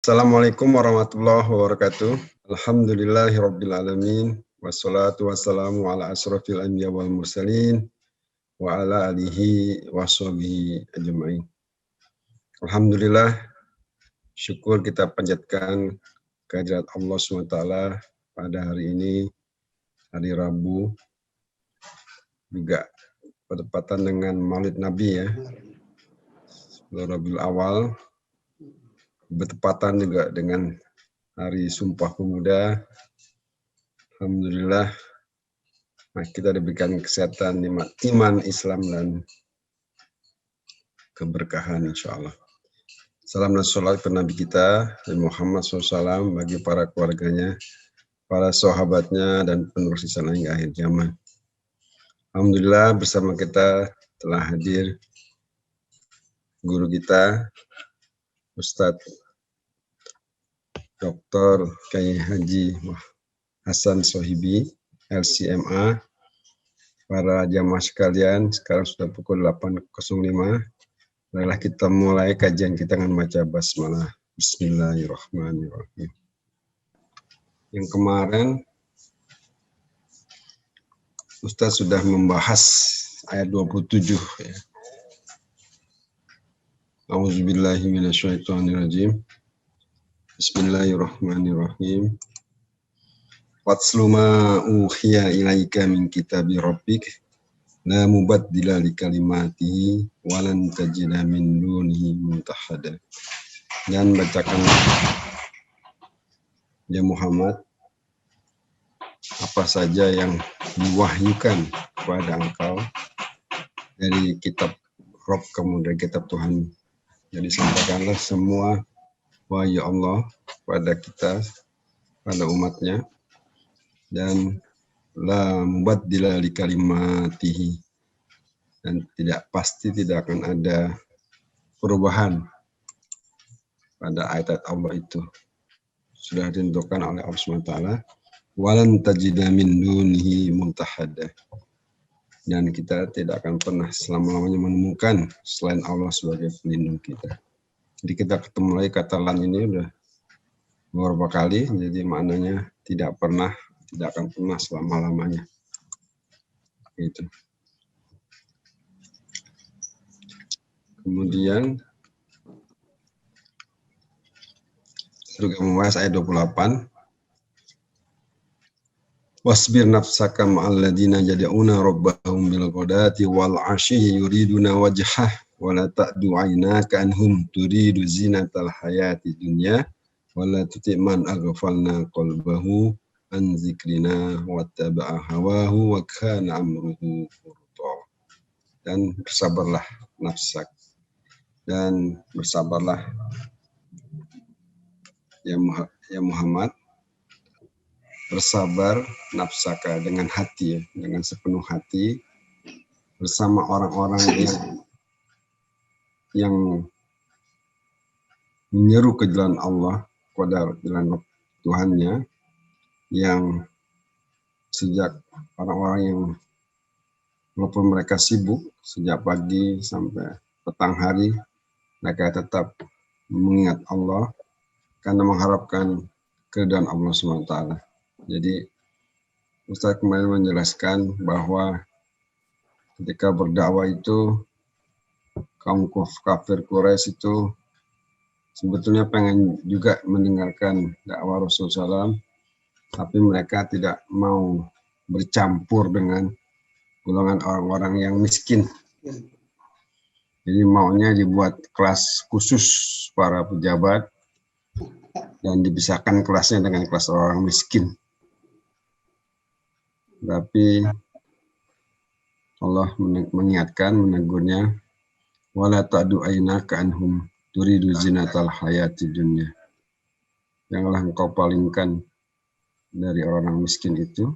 Assalamualaikum warahmatullahi wabarakatuh. Alhamdulillahirrabbilalamin. Wassalatu wassalamu ala asrafil anbiya wal mursalin. Wa ala alihi wa sahbihi ajma'in. Alhamdulillah, syukur kita panjatkan kehadirat Allah SWT pada hari ini, hari Rabu, juga bertepatan dengan Maulid Nabi ya, Rabiul Awal, bertepatan juga dengan Hari Sumpah Pemuda. Alhamdulillah, kita diberikan kesehatan, nikmat iman, Islam, dan keberkahan insya Allah. Salam dan salat kepada Nabi kita, Muhammad SAW, bagi para keluarganya, para sahabatnya, dan penerus Islam hingga akhir zaman. Alhamdulillah, bersama kita telah hadir guru kita, Ustadz Dr. Kiai Haji Hasan Sohibi, LCMA. Para jamaah sekalian, sekarang sudah pukul 8.05. Marilah kita mulai kajian kita dengan baca basmalah. Bismillahirrahmanirrahim. Yang kemarin Ustaz sudah membahas ayat 27 ya. A'udzubillahi minasyaitonirrajim. Bismillahirrahmanirrahim. Watslu ma uhiya ilaika min kitabi rabbik la mubaddila li kalimatihi walan tajida min dunihi multahada. Dan bacakan ya Muhammad apa saja yang diwahyukan kepada engkau dari kitab Rabb kamu, dari kitab Tuhan. Jadi sampaikanlah semua wahyu Allah pada kita, pada umatnya, dan la mubaddila li kalimatihi, dan tidak akan ada perubahan pada ayat Allah itu. Sudah ditentukan oleh Allah SWT. Walan tajida min dunihi multahada. Dan kita tidak akan pernah selama-lamanya menemukan selain Allah sebagai pelindung kita. Jadi kita ketemu lagi kata lan ini udah beberapa kali, jadi maknanya tidak akan pernah selama-lamanya. Gitu. Kemudian juga membahas ayat 28. Wasbir nafsaka ma'al ladina yad'una rabbahum bil ghadati wal 'ashyi yuriduna wajhah wa la ta'du 'ainaka anhum turidu zinatal hayati dunya wa la tuti' man aghfalna qalbahu an zikrina wattaba'a hawahu wa kana amruhu furta. Dan bersabarlah nafsak, dan bersabarlah ya Muhammad, bersabar nafsaka dengan hati, dengan sepenuh hati, bersama orang-orang yang menyeru ke jalan Allah, kepada jalan Tuhannya, yang sejak orang-orang yang walaupun mereka sibuk sejak pagi sampai petang hari, mereka tetap mengingat Allah karena mengharapkan keridhaan Allah SWT. Jadi Ustaz kemarin menjelaskan bahwa ketika berdakwah itu kaum kafir Quraisy itu sebetulnya pengen juga mendengarkan dakwah Rasulullah SAW, tapi mereka tidak mau bercampur dengan golongan orang-orang yang miskin. Jadi maunya dibuat kelas khusus para pejabat dan dipisahkan kelasnya dengan kelas orang miskin. Tapi Allah mengingatkan, menegurnya, wala ta'du aynaka anhum turidu zinatal hayati dunya. Janganlah engkau palingkan dari orang miskin itu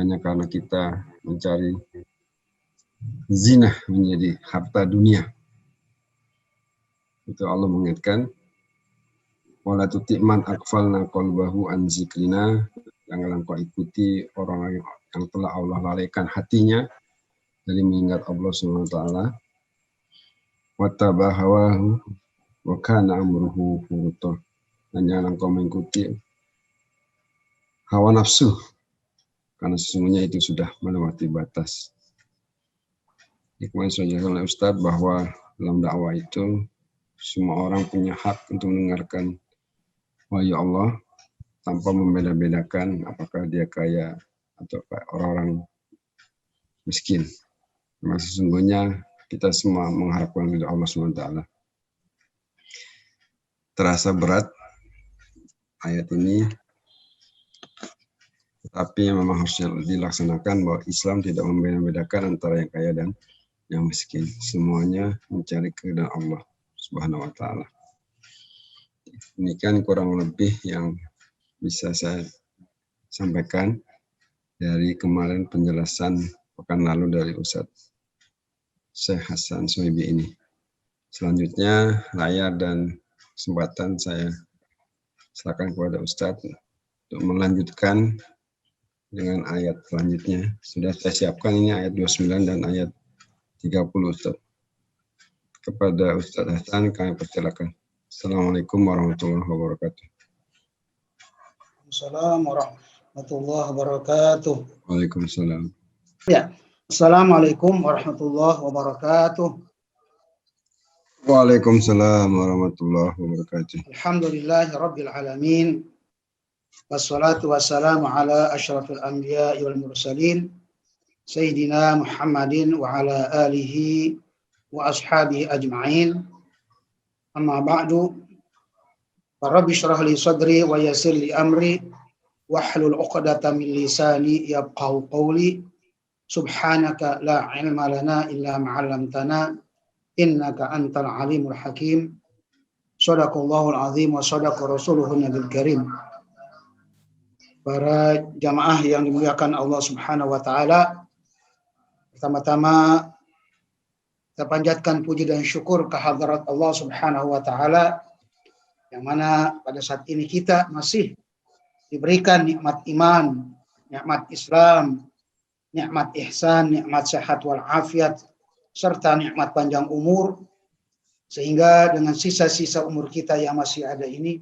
hanya karena kita mencari zina, menjadi harta dunia. Itu Allah mengingatkan, wala tuti' man aghfalna qalbahu an zikrina. Janganlah engkau ikuti orang yang telah Allah lalaikan hatinya dari mengingat Allah SWT. Wattaba hawahu, wa kana amruhu furuta, dan jangan engkau mengikuti hawa nafsu, karena sesungguhnya itu sudah melewati batas. Kemarin sudah dijelaskan oleh Ustadz bahwa dalam dakwah itu semua orang punya hak untuk mendengarkan wahyu Allah tanpa membeda-bedakan apakah dia kaya atau orang-orang miskin. Karena sesungguhnya kita semua mengharapkan ridha Allah SWT. Terasa berat ayat ini, tapi memang harus dilaksanakan bahwa Islam tidak membeda-bedakan antara yang kaya dan yang miskin. Semuanya mencari keridhaan Allah Subhanahu wa Ta'ala. Demikian kurang lebih yang bisa saya sampaikan dari kemarin penjelasan pekan lalu dari Ustadz Syekh Hasan Suhaibi ini. Selanjutnya layar dan kesempatan saya silakan kepada Ustadz untuk melanjutkan dengan ayat selanjutnya. Sudah saya siapkan ini ayat 29 dan ayat 30 Ustadz. Kepada Ustadz Hasan kami persilakan. Assalamualaikum warahmatullahi wabarakatuh. Assalamualaikum warahmatullahi wabarakatuh. Waalaikumsalam. Ya, Assalamualaikum warahmatullahi wabarakatuh. Waalaikumsalam warahmatullahi wabarakatuh. Alhamdulillahi rabbil alamin. Wassalatu wassalamu ala asyrafil anbiya'i wal mursalin Sayyidina Muhammadin wa ala alihi wa ashabihi ajma'in. Amma ba'du. Rabbi shrah li sadri wa yassir li amri wahlul 'uqdatam min lisani yafqahu qawli. Subhanaka la ilma lana illa ma 'allamtana innaka antal alimul hakim. Shadaqallahul azim wa shadaqa rasuluhun nabiyil karim. Para jamaah yang dimuliakan Allah Subhanahu wa taala, pertama-tama kita panjatkan puji dan syukur kehadirat Allah Subhanahu wa taala yang mana pada saat ini kita masih diberikan nikmat iman, nikmat Islam, nikmat ihsan, nikmat sehat wal afiat, serta nikmat panjang umur, sehingga dengan sisa-sisa umur kita yang masih ada ini,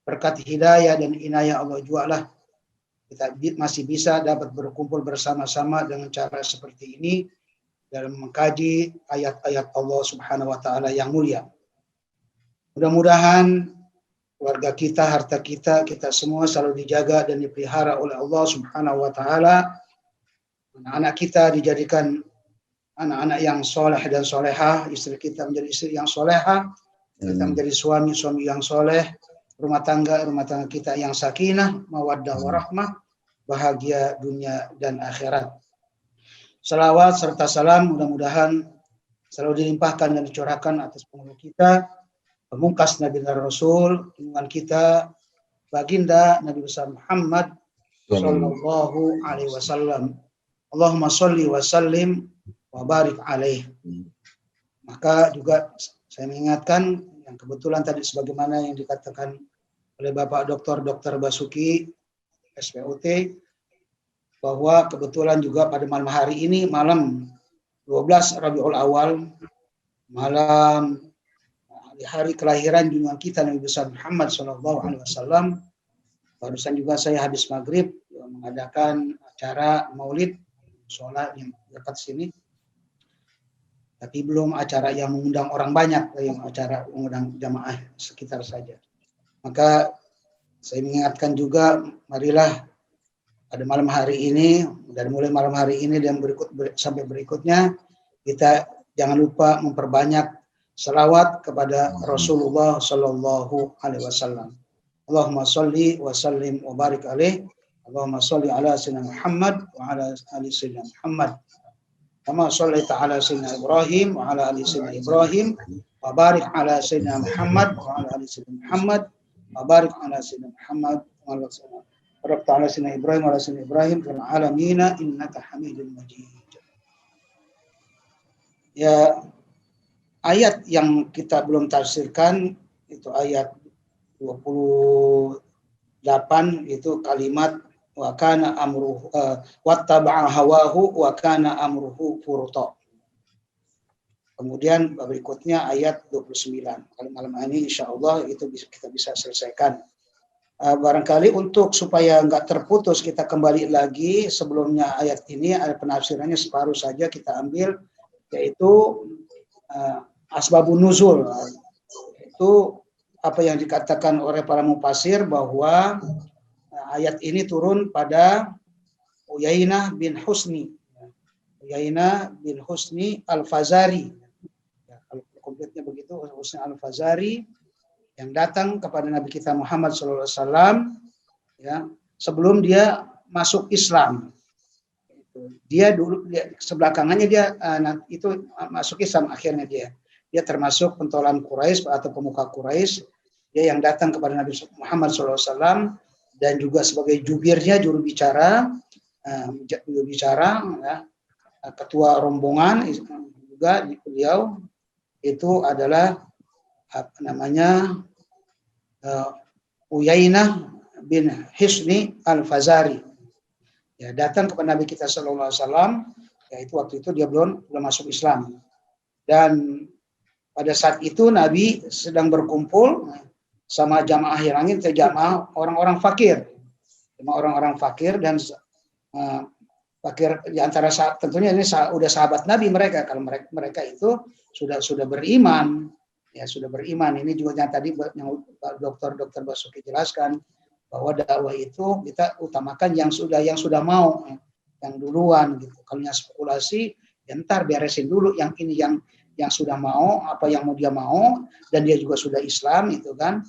berkat hidayah dan inayah Allah jualah, kita masih bisa dapat berkumpul bersama-sama dengan cara seperti ini dalam mengkaji ayat-ayat Allah Subhanahu wa taala yang mulia. Mudah-mudahan keluarga kita, harta kita, kita semua selalu dijaga dan dipelihara oleh Allah Subhanahu wa taala. Anak-anak kita dijadikan anak-anak yang soleh dan solehah, istri kita menjadi istri yang solehah, kita menjadi suami-suami yang soleh, rumah tangga kita yang sakinah, mawaddah warahmah, bahagia dunia dan akhirat. Salawat serta salam mudah-mudahan selalu dilimpahkan dan dicurahkan atas penghulu kita, pemungkas Nabi dan Rasul, junjungan kita, baginda Nabi besar Muhammad sallallahu alaihi wasallam. Allahumma sholli wa sallim wa barik alaih. Maka juga saya mengingatkan yang kebetulan tadi sebagaimana yang dikatakan oleh Bapak Dr. Basuki SPOT, bahwa kebetulan juga pada malam hari ini, malam 12 Rabiul Awal, malam di hari kelahiran junjungan kita Nabi besar Muhammad SAW, barusan juga saya habis maghrib mengadakan acara maulid sholat yang dekat sini, tapi belum acara yang mengundang orang banyak, yang acara mengundang jamaah sekitar saja. Maka saya mengingatkan juga, marilah pada malam hari ini, dari mulai malam hari ini dan sampai berikutnya, kita jangan lupa memperbanyak salawat kepada Rasulullah Sallallahu Alaihi Wasallam. Allahumma salli wa sallim wa barik alaih. Allahumma salli ala sayyidina Muhammad wa ala ali sayyidina Muhammad. Kama shallaita ala sayyidina Ibrahim wa ala ali sayyidina Ibrahim. Wa barik ala sayyidina Muhammad wa ala ali sayyidina Muhammad. Wa barik ala sayyidina Muhammad wa ala sayyidina Ibrahim wa ala sayyidina Ibrahim fil alamin innaka Hamidum Majid. Ya, ayat yang kita belum tafsirkan itu ayat 28, itu kalimat wa kana amruhu wattaba'a hawahu wa kana amruhu furta. Kemudian berikutnya ayat 29. Kalau malam ini insya Allah itu kita bisa selesaikan. Barangkali untuk supaya nggak terputus kita kembali lagi sebelumnya ayat ini ada penafsirannya separuh saja kita ambil, yaitu asbabun nuzul. Itu apa yang dikatakan oleh para mufasir bahwa ayat ini turun pada Uyainah bin Husni. Uyainah bin Husni Al-Fazari. Ya, kalau kompletnya begitu, Husni Al-Fazari yang datang kepada Nabi kita Muhammad SAW, ya, sebelum dia masuk Islam. Dia dulu sebelakangannya dia itu masuk Islam akhirnya dia termasuk pentolan Quraisy atau pemuka Quraisy, dia yang datang kepada Nabi Muhammad SAW dan juga sebagai jubirnya, juru bicara ya, ketua rombongan juga beliau itu adalah apa namanya Uyainah bin Hisni Al-Fazari. Ya, datang kepada Nabi kita sallallahu alaihi wasallam, yaitu waktu itu dia belum masuk Islam. Dan pada saat itu Nabi sedang berkumpul sama jamaah yang lain, jamaah orang-orang fakir. Orang-orang fakir dan fakir di antara tentunya ini udah sahabat Nabi mereka, kalau mereka itu sudah beriman. Ya, sudah beriman. Ini juga yang tadi yang Dr. Basuki jelaskan bahwa dakwah itu kita utamakan yang sudah mau, yang duluan gitu. Kalau yang spekulasi, ya ntar beresin dulu yang ini yang sudah mau, apa yang mau dia mau, dan dia juga sudah Islam itu kan.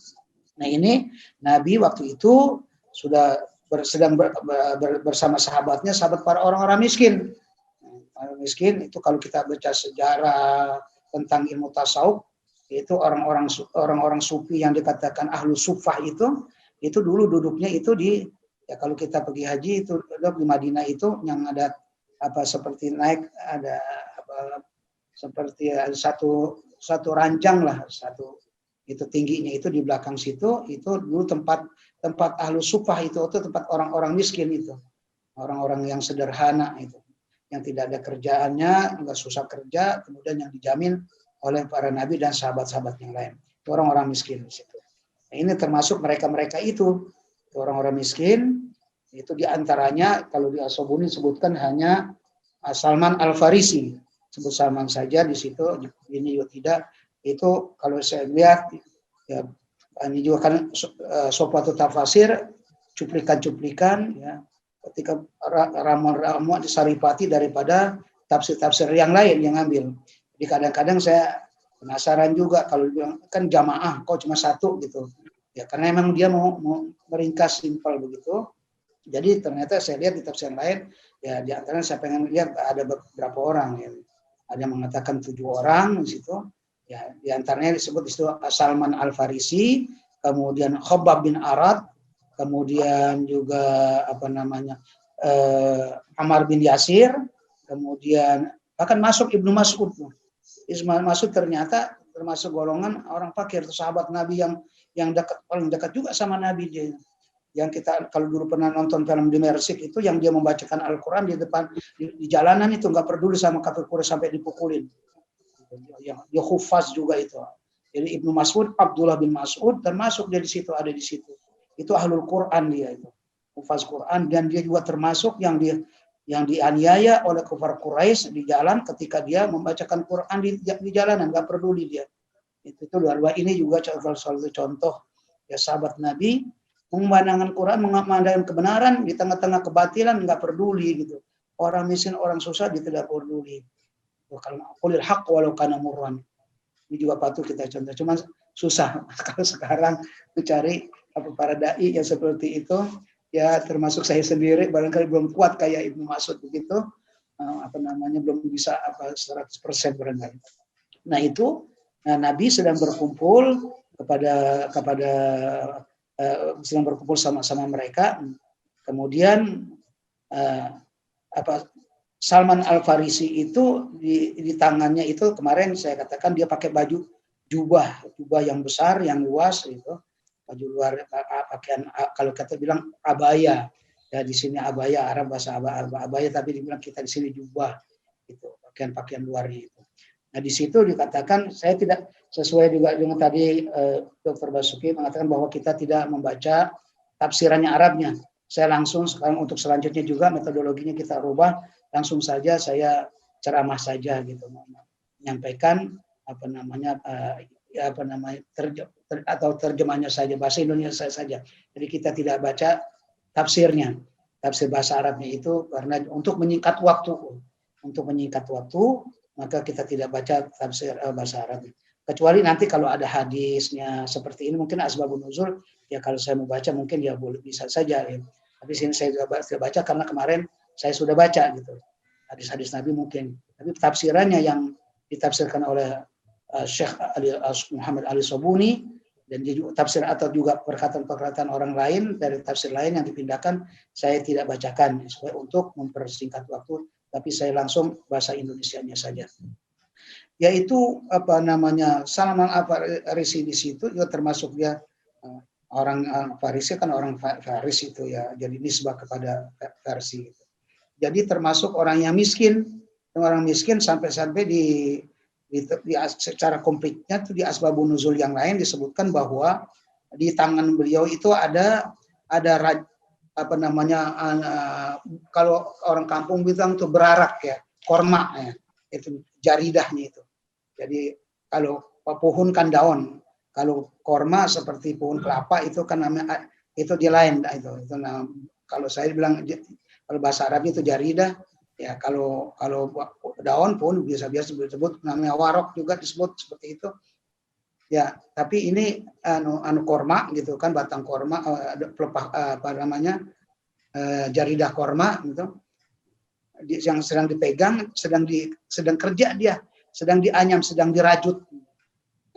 Nah ini Nabi waktu itu sudah sedang bersama sahabatnya, sahabat para orang-orang miskin. Orang miskin itu kalau kita baca sejarah tentang ilmu tasawuf, itu orang-orang sufi yang dikatakan ahlu sufah itu dulu duduknya itu ya kalau kita pergi haji itu di Madinah itu yang ada apa seperti naik ada apa seperti ada satu ranjang lah, itu tingginya itu di belakang situ itu dulu tempat ahlu sufah itu tempat orang-orang miskin itu, orang-orang yang sederhana itu, yang tidak ada kerjaannya, nggak susah kerja, kemudian yang dijamin oleh para nabi dan sahabat-sahabat yang lain. Itu orang-orang miskin di situ. Nah, ini termasuk mereka-mereka itu orang-orang miskin, itu diantaranya kalau di As-Sabuni sebutkan hanya Salman Al-Farisi, sebut Salman saja di situ, ini juga tidak. Itu kalau saya lihat ya ini juga kan Sofwatu Tafasir, cuplikan-cuplikan ya, ketika ramuan disaripati daripada tafsir-tafsir yang lain yang ambil. Jadi kadang-kadang saya penasaran juga kalau bilang kan jamaah kok cuma satu gitu. Ya karena memang dia mau meringkas simpel begitu. Jadi ternyata saya lihat di tafsir yang lain ya di antaranya saya pengen lihat ada beberapa orang ya. Ada yang mengatakan 7 orang di situ. Ya di antaranya disebut di situ Salman Al-Farisi, kemudian Khabbab bin Arad, kemudian juga apa namanya Ammar bin Yasir, kemudian bahkan masuk Ibnu Mas'ud. Ismail Mas'ud ternyata termasuk golongan orang fakir, sahabat Nabi yang dekat, paling dekat juga sama Nabi dia. Yang kita kalau dulu pernah nonton film di Mersik itu yang dia membacakan Al-Quran di depan di jalanan itu nggak peduli sama kafir Quraisy sampai dipukulin. Yang dia hufaz juga itu. Jadi Ibnu Mas'ud, Abdullah bin Mas'ud termasuk dia di situ, ada di situ. Itu ahlul Quran dia itu. Hufaz Quran, dan dia juga termasuk yang dianiaya oleh kufar Quraisy di jalan ketika dia membacakan Quran di jalanan, nggak peduli dia. Itu luar biasa. Ini juga contoh ya sahabat Nabi memandangkan Quran, memandangkan kebenaran di tengah-tengah kebatilan, nggak peduli gitu. Orang miskin, orang susah dia tidak peduli. Kalau qulil haqq walau kana murran. Ini juga patut kita contoh. Cuma susah kalau sekarang mencari para dai yang seperti itu. Ya termasuk saya sendiri barangkali belum kuat kayak Ibnu Mas'ud begitu, belum bisa 100% barangkali. Nah itu Nabi sedang berkumpul sedang berkumpul sama mereka. Kemudian Salman Al-Farisi itu di tangannya itu kemarin saya katakan dia pakai baju jubah yang besar, yang luas itu. Baju luar, pakaian kalau kita bilang abaya ya, di sini abaya Arab, bahasa abaya, tapi dibilang kita di sini jubah itu, pakaian luarnya itu. Nah, di situ dikatakan, saya tidak sesuai juga dengan tadi Dr. Basuki mengatakan bahwa kita tidak membaca tafsirannya Arabnya. Saya langsung sekarang untuk selanjutnya juga metodologinya kita rubah, langsung saja saya ceramah saja gitu, menyampaikan apa namanya atau terjemahnya saja, bahasa Indonesia saja. Jadi kita tidak baca tafsirnya, tafsir bahasa Arabnya itu karena untuk menyingkat waktu, maka kita tidak baca tafsir bahasa Arab. Kecuali nanti kalau ada hadisnya seperti ini, mungkin asbabun nuzul, ya kalau saya mau baca mungkin ya boleh bisa saja. Ya. Tapi sini saya tidak baca karena kemarin saya sudah baca gitu. Hadis-hadis Nabi mungkin. Tapi tafsirannya yang ditafsirkan oleh Syekh Muhammad Ali Sobuni, dan juga tafsir atau juga perkataan-perkataan orang lain dari tafsir lain yang dipindahkan, saya tidak bacakan supaya untuk mempersingkat waktu, tapi saya langsung bahasa Indonesianya saja. Yaitu apa namanya, Salman Al-Farisi di situ juga termasuk dia orang Farisi, kan orang Faris itu ya, jadi nisbah kepada Farsi. Jadi termasuk orang yang miskin, sampai-sampai di secara komplitnya itu di asbabun nuzul yang lain disebutkan bahwa di tangan beliau itu ada apa namanya, kalau orang kampung bilang tuh berarak ya, korma ya, itu jaridahnya itu. Jadi kalau pohon kan daun, kalau korma seperti pohon kelapa itu kan namanya, itu di lain itu kalau saya bilang, kalau bahasa Arabnya itu jaridah. Ya, kalau daun pun biasa-biasa disebut namanya warok, juga disebut seperti itu. Ya, tapi ini korma gitu kan, batang korma, pelepah apa namanya, jaridah korma gitu. Yang sedang dipegang, sedang kerja dia, sedang dianyam, sedang dirajut.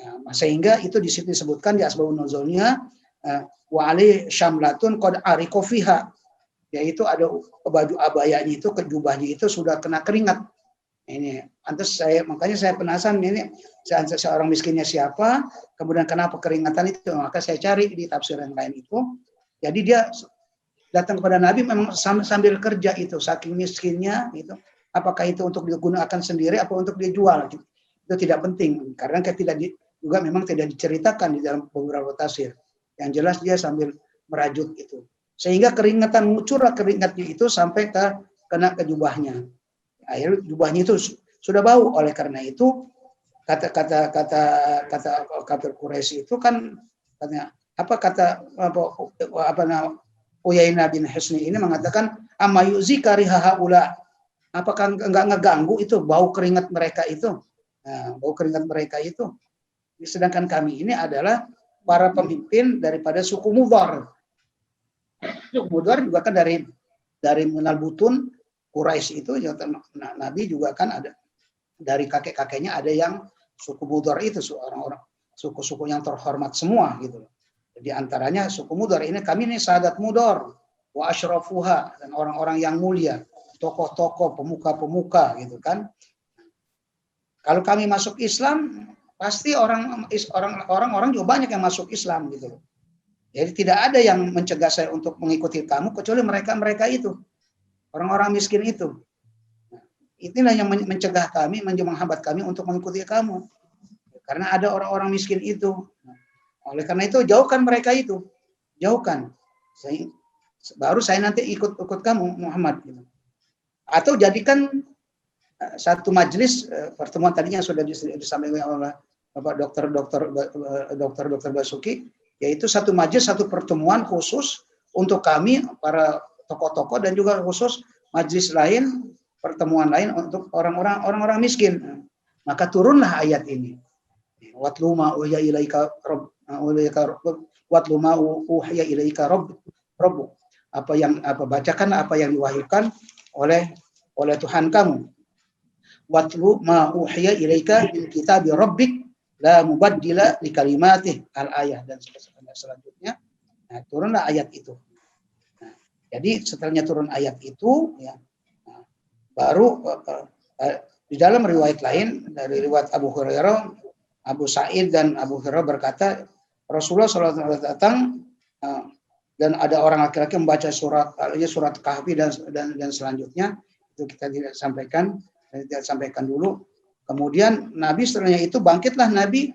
Ya, sehingga itu di situ disebutkan di asbabun nuzulnya wa ali syamlatun qad ariqa fiha, yaitu ada baju abayanya itu, kejubahnya itu sudah kena keringat. Ini makanya saya penasaran ini seorang miskinnya siapa, kemudian kenapa keringatan itu, maka saya cari di tafsiran lain itu. Jadi dia datang kepada Nabi memang sambil kerja itu, saking miskinnya itu. Apakah itu untuk digunakan sendiri apa untuk dijual? Itu tidak penting karena juga memang tidak diceritakan di dalam beberapa tafsir. Yang jelas dia sambil merajut itu. Sehingga keringatan, ngucurlah keringatnya itu sampai kena ke jubahnya. Akhirnya jubahnya itu sudah bau. Oleh karena itu kata kafir Quraisy itu kan katanya Uyainah bin Hisni ini mengatakan amayuzika rihahaula, apakah enggak ngeganggu itu bau keringat mereka itu? Nah, bau keringat mereka itu. Sedangkan kami ini adalah para pemimpin daripada suku Mudhar. Suku Mudhar juga kan dari Minal Butun Quraisy itu, ya, Nabi juga kan ada dari kakek-kakeknya ada yang suku Mudhar itu, orang-orang suku-suku yang terhormat semua gitu. Di antaranya suku Mudhar ini, kami ini sahadat Mudhar wa asyrafuha, dan orang-orang yang mulia, tokoh-tokoh, pemuka-pemuka gitu kan. Kalau kami masuk Islam, pasti orang-orang juga banyak yang masuk Islam gitu. Jadi tidak ada yang mencegah saya untuk mengikuti kamu kecuali mereka itu, orang-orang miskin itu. Inilah yang mencegah kami, menghambat kami untuk mengikuti kamu. Karena ada orang-orang miskin itu. Oleh karena itu jauhkan mereka itu, jauhkan. Baru saya nanti ikut kamu Muhammad. Atau jadikan satu majelis pertemuan tadinya sudah disampaikan oleh Bapak Dokter Basuki, yaitu satu majelis, satu pertemuan khusus untuk kami para tokoh-tokoh, dan juga khusus majelis lain, pertemuan lain untuk orang-orang miskin. Maka turunlah ayat ini. Watlu ma uhiya ilaika rabbuk. Bacakan apa yang diwahyukan oleh Tuhan kamu. Watlu ma uhiya ilaika min kitabi rabbik la mubaddila li kalimatih, al-ayah, dan selanjutnya. Nah, turunlah ayat itu. Nah, jadi setelahnya turun ayat itu, ya, baru di dalam riwayat lain dari riwayat Abu Hurairah, Abu Sa'id dan Abu Hurairah berkata, Rasulullah SAW datang dan ada orang laki-laki membaca surat Kahfi dan selanjutnya. Itu kita tidak sampaikan dulu. Kemudian Nabi setelahnya itu bangkitlah Nabi,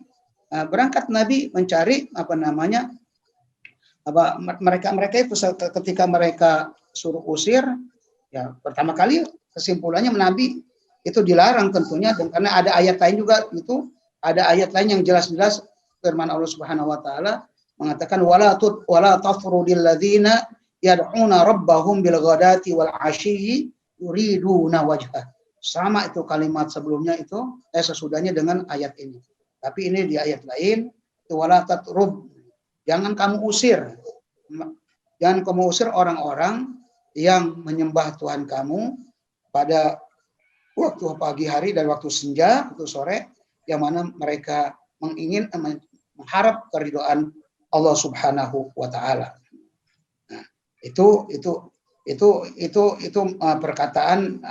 berangkat Nabi mencari mereka itu ketika mereka suruh usir, ya pertama kali kesimpulannya Nabi itu dilarang tentunya, dan karena ada ayat lain juga itu, ada ayat lain yang jelas-jelas firman Allah Subhanahu wa taala mengatakan wala tafrudil ladzina yad'una rabbahum bil ghadati wal 'ashyi yuriduna wajhah. Sama itu kalimat sebelumnya itu sesudahnya dengan ayat ini. Tapi ini di ayat lain, wala tatrub, jangan kamu usir. Jangan kamu usir orang-orang yang menyembah Tuhan kamu pada waktu pagi hari dan waktu senja, waktu sore, yang mana mereka mengharap keridhaan Allah Subhanahu wa taala. Nah, itu perkataan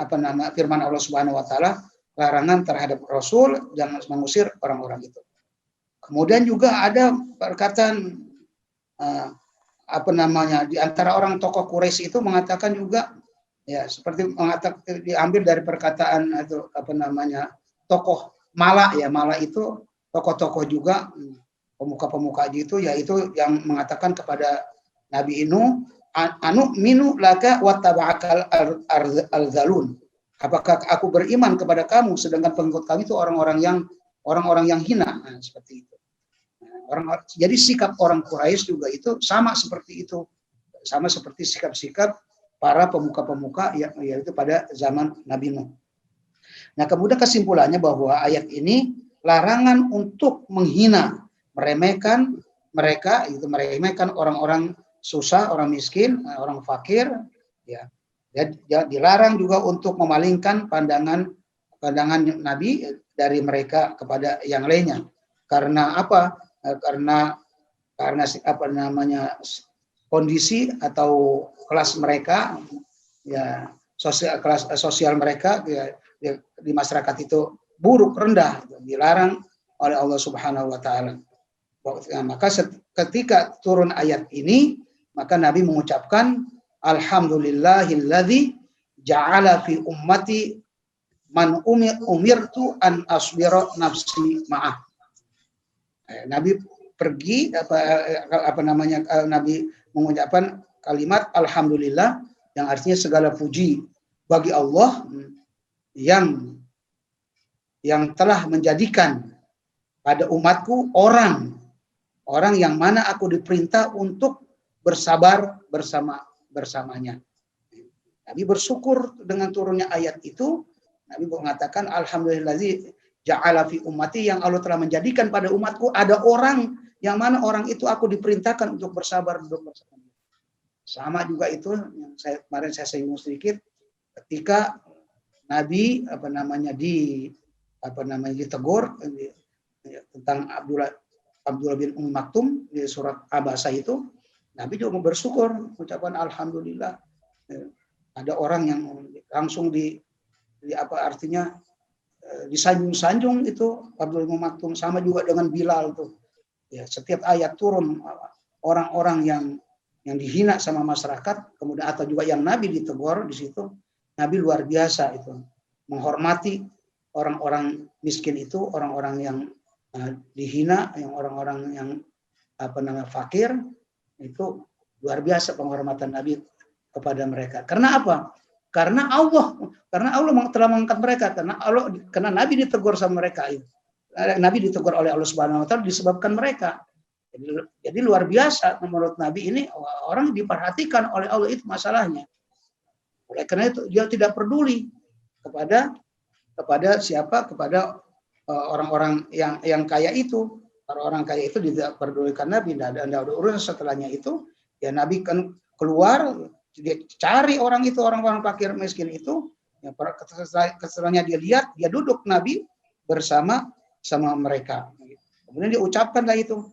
firman Allah Subhanahu wa taala, larangan terhadap Rasul jangan mengusir orang-orang itu. Kemudian juga ada perkataan di antara orang tokoh Quraisy itu mengatakan juga, ya seperti mengatakan diambil dari perkataan atau tokoh Mala, ya Mala itu tokoh-tokoh juga pemuka-pemuka itu, yaitu yang mengatakan kepada Nabi Nuh, anu minu laka wattaba'akal al-zalun. Apakah aku beriman kepada kamu sedangkan pengikut kami itu orang-orang yang hina. Nah, seperti itu. Jadi sikap orang Quraisy juga itu sama seperti itu. Sama seperti sikap-sikap para pemuka-pemuka yaitu pada zaman Nabi Nuh. Nah, kemudian kesimpulannya bahwa ayat ini larangan untuk menghina, meremehkan mereka, itu meremehkan orang-orang susah, orang miskin, orang fakir, ya. Dilarang juga untuk memalingkan pandangan Nabi dari mereka kepada yang lainnya. Karena apa? Karena kondisi atau kelas mereka, ya kelas sosial mereka, ya, di masyarakat itu buruk, rendah, dilarang oleh Allah Subhanahu wa taala. Maka ketika turun ayat ini, maka Nabi mengucapkan alhamdulillahilladzi ja'ala fi ummati man umirtu an asbira nafsi ma'ah. Nabi pergi Nabi mengucapkan kalimat alhamdulillah, yang artinya segala puji bagi Allah yang telah menjadikan pada umatku orang yang mana aku diperintah untuk bersabar bersamanya. Nabi bersyukur dengan turunnya ayat itu. Nabi mengatakan alhamdulillazi ja'ala fi ummati, yang Allah telah menjadikan pada umatku ada orang yang mana orang itu aku diperintahkan untuk bersabar bersama. Sama juga itu yang kemarin saya singgung sedikit, ketika Nabi ditegur tentang Abdullah bin Maktum di surat Abasa itu, Nabi juga bersyukur, mengucapkan alhamdulillah. Ada orang yang langsung disanjung-sanjung itu Abdullah bin Maktum. Sama juga dengan Bilal tuh. Ya, setiap ayat turun, orang-orang yang dihina sama masyarakat, kemudian atau juga yang Nabi ditegur di situ, Nabi luar biasa itu menghormati orang-orang miskin itu, orang-orang yang dihina, yang orang-orang yang fakir, itu luar biasa penghormatan Nabi kepada mereka. Karena apa? Karena Allah telah mengangkat mereka, karena Nabi ditegur sama mereka itu. Nabi ditegur oleh Allah Subhanahu wa taala disebabkan mereka. Jadi luar biasa menurut Nabi ini, orang diperhatikan oleh Allah itu masalahnya. Oleh karena itu dia tidak peduli kepada siapa, kepada orang-orang yang kaya itu. Orang kaya itu tidak pedulikan Nabi, tidak ada urusan. Setelahnya itu ya Nabi kan keluar, dia cari orang itu, orang-orang fakir miskin itu, ya, setelahnya dia lihat, dia duduk Nabi bersama mereka. Kemudian dia ucapkanlah itu.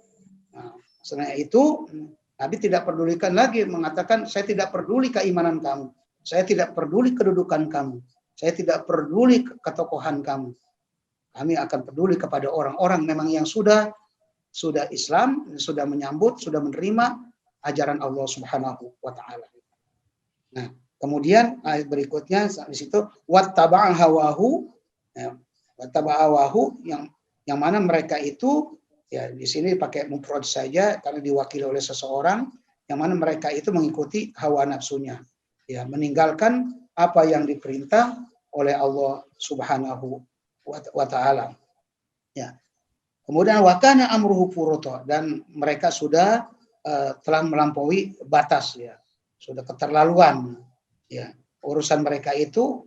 Nah, setelah itu Nabi tidak pedulikan lagi, mengatakan saya tidak peduli keimanan kamu, saya tidak peduli kedudukan kamu, saya tidak peduli ketokohan kamu. Kami akan peduli kepada orang-orang memang yang sudah Islam, sudah menyambut, sudah menerima ajaran Allah Subhanahu wa taala. Nah, kemudian ayat berikutnya di situ wattaba'a hawahu, ya, Wataba'awahu yang mana mereka itu ya di sini pakai mufrad saja karena diwakili oleh seseorang yang mana mereka itu mengikuti hawa nafsunya. Ya, meninggalkan apa yang diperintah oleh Allah Subhanahu wa taala. Ya. Kemudian wakana amruhu furuta, dan mereka sudah telah melampaui batas ya. Sudah keterlaluan ya. Urusan mereka itu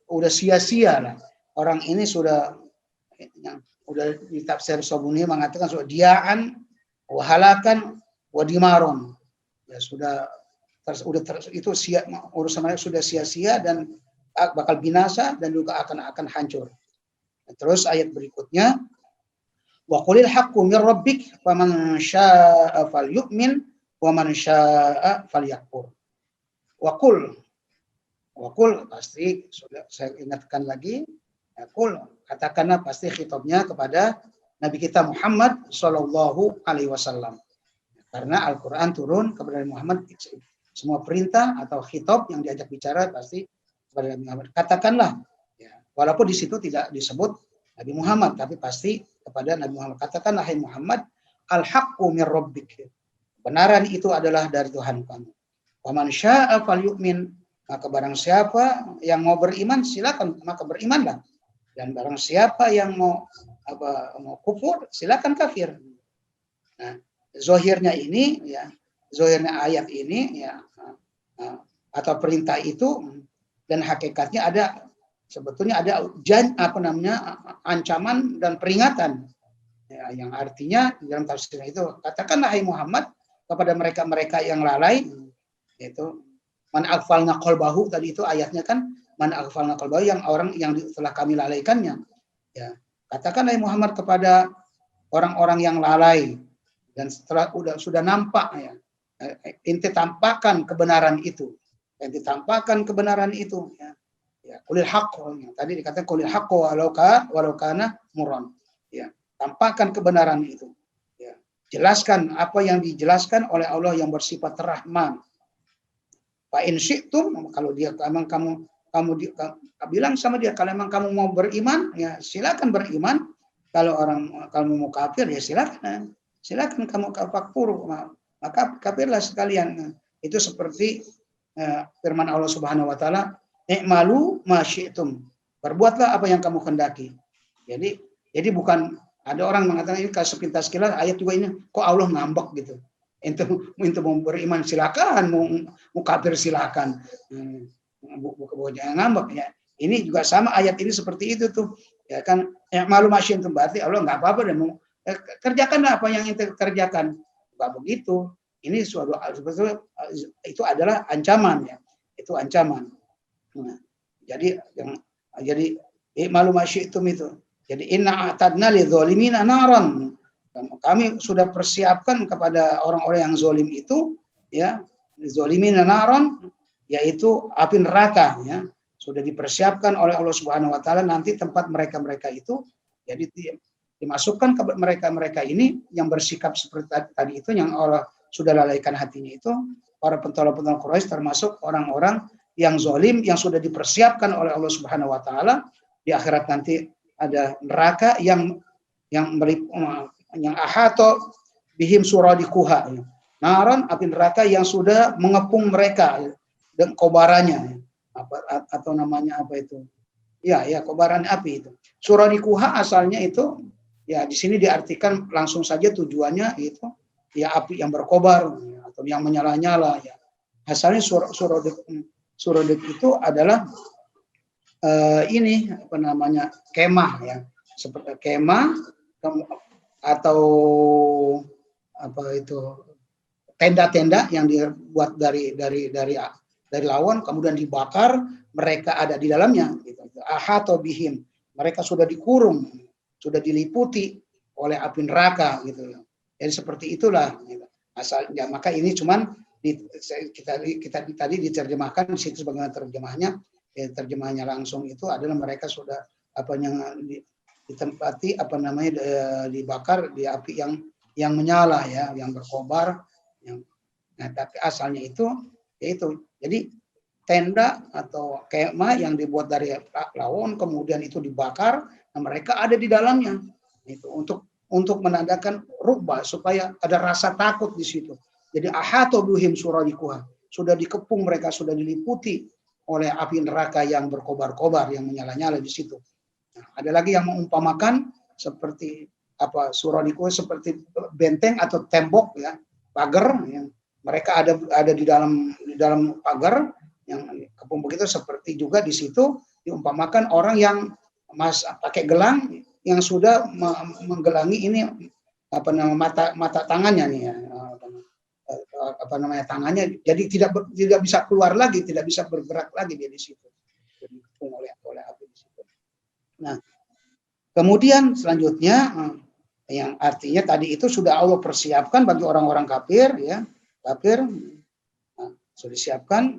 udah sia-sia lah. Orang ini sudah di tafsir Sobuni mengatakan sudah diaan wahalakan wadimaron. Ya sudah itu urusan mereka sudah sia-sia dan bakal binasa dan juga akan hancur. Terus ayat berikutnya, wa qulil haqqu mir rabbik faman syaa'a falyu'min wa man syaa'a falyakfur. Wa qul pasti sudah saya ingatkan lagi, ya qul katakanlah pasti khitabnya kepada Nabi kita Muhammad sallallahu alaihi wasallam. Karena Al-Qur'an turun kepada Muhammad, semua perintah atau khitab yang diajak bicara pasti kepada Nabi Muhammad. Katakanlah ya, walaupun di situ tidak disebut Nabi Muhammad, tapi pasti kepada Nabi Muhammad. Katakanlah, hai Muhammad, al-haqqu mir rabbik. Kebenaran itu adalah dari Tuhan kamu. Wa man syaa'a falyu'min. Maka barang siapa yang mau beriman, silakan maka berimanlah. Dan barang siapa yang mau kufur, silakan kafir. Nah, zahirnya ini ya, zahirnya ayat ini ya atau perintah itu dan hakikatnya sebetulnya ada ancaman dan peringatan ya, yang artinya dalam tafsir itu katakanlah hai Muhammad kepada mereka yang lalai, yaitu man aghfalna qalbahu, tadi itu ayatnya kan man aghfalna qalbahu, yang orang yang telah kami lalaikannya ya. Katakanlah hai Muhammad kepada orang-orang yang lalai dan setelah sudah nampak ya, inti tampakkan kebenaran itu, ya. Ya, qulil haqq, tadi dikatakan qulil haqq walau kana murran. Ya, tampakkan kebenaran itu. Ya, jelaskan apa yang dijelaskan oleh Allah yang bersifat Rahman. Fa in syi'tum, kalau dia memang kamu bilang sama dia, kalau memang kamu mau beriman, ya silakan beriman. Kalau kamu mau kafir, ya silakan kamu kafir, maka kafirlah sekalian. Itu seperti firman Allah Subhanahu wa taala, i'malu ma syi'tum. Perbuatlah apa yang kamu kehendaki. Jadi bukan ada orang mengatakan ini sepintas sekilas ayat juga ini kok Allah ngambek gitu. Untuk mau beriman silakan, mau kafir silakan. Jangan ngambek ya. Ini juga sama ayat ini seperti itu tuh. Ya kan, i'malu ma syi'tum, berarti Allah enggak apa-apa dan mau kerjakanlah apa yang ente kerjakan. Enggak begitu. Ini suatu sebetulnya itu adalah ancaman ya. Itu ancaman. Nah, jadi malu masyitum itu. Jadi inna a'tadna lidzalimina naran. Kami sudah persiapkan kepada orang-orang yang zalim itu ya, lidzalimina naran, yaitu api neraka ya. Sudah dipersiapkan oleh Allah Subhanahu wa taala, nanti tempat mereka itu jadi dimasukkan ke mereka ini yang bersikap seperti tadi itu, yang Allah sudah lalaikan hatinya itu, para pentolong-pentolong Quraisy, termasuk orang-orang yang zalim yang sudah dipersiapkan oleh Allah Subhanahu wa taala. Di akhirat nanti ada neraka yang ahato bihim suradikuha. Naran, api neraka yang sudah mengepung mereka dan kobarannya. Atau namanya apa itu? Ya, kobaran api itu. Suradikuha asalnya itu ya di sini diartikan langsung saja tujuannya itu ya api yang berkobar atau yang menyala-nyala ya. Asalnya suradek itu adalah ini apa namanya, kemah ya, seperti kemah atau apa itu, tenda-tenda yang dibuat dari lawan kemudian dibakar, mereka ada di dalamnya gitu. Ahato bihim, mereka sudah dikurung, sudah diliputi oleh api neraka gitu. Jadi seperti itulah gitu. Asalnya, maka ini cuman kita tadi diterjemahkan di situ sebagaimana terjemahnya. Terjemahnya langsung itu adalah mereka sudah ditempati dibakar di api yang menyala ya, yang berkobar. Nah, tapi asalnya itu yaitu, jadi tenda atau kemah yang dibuat dari lawon, kemudian itu dibakar, nah mereka ada di dalamnya. Itu untuk menandakan rubah, supaya ada rasa takut di situ. Jadi ahatu bihim suradikuha, sudah dikepung mereka, sudah diliputi oleh api neraka yang berkobar-kobar, yang menyala-nyala di situ. Nah, ada lagi yang mengumpamakan seperti suradikuha, seperti benteng atau tembok, ya, pagar, yang mereka ada di dalam pagar yang kepung begitu. Seperti juga di situ diumpamakan orang yang pakai gelang, yang sudah menggelangi ini mata tangannya nih, ya, tangannya, jadi tidak bisa keluar lagi, tidak bisa bergerak lagi dia di situ, dikepung oleh api di situ. Nah, kemudian selanjutnya yang artinya tadi itu sudah Allah persiapkan bagi orang-orang kafir, ya, kafir, sudah disiapkan.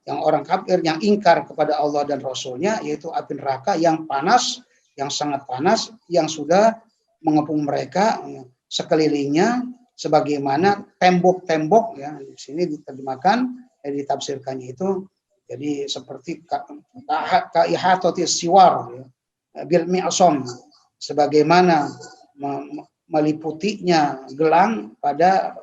Yang orang kafir yang ingkar kepada Allah dan Rasulnya, yaitu api neraka yang panas, yang sangat panas, yang sudah mengepung mereka sekelilingnya, sebagaimana tembok-tembok, ya, di sini diterjemahkan, ditafsirkannya itu jadi seperti kaihatoti siwar, ya, bil mi'asam, sebagaimana meliputinya gelang pada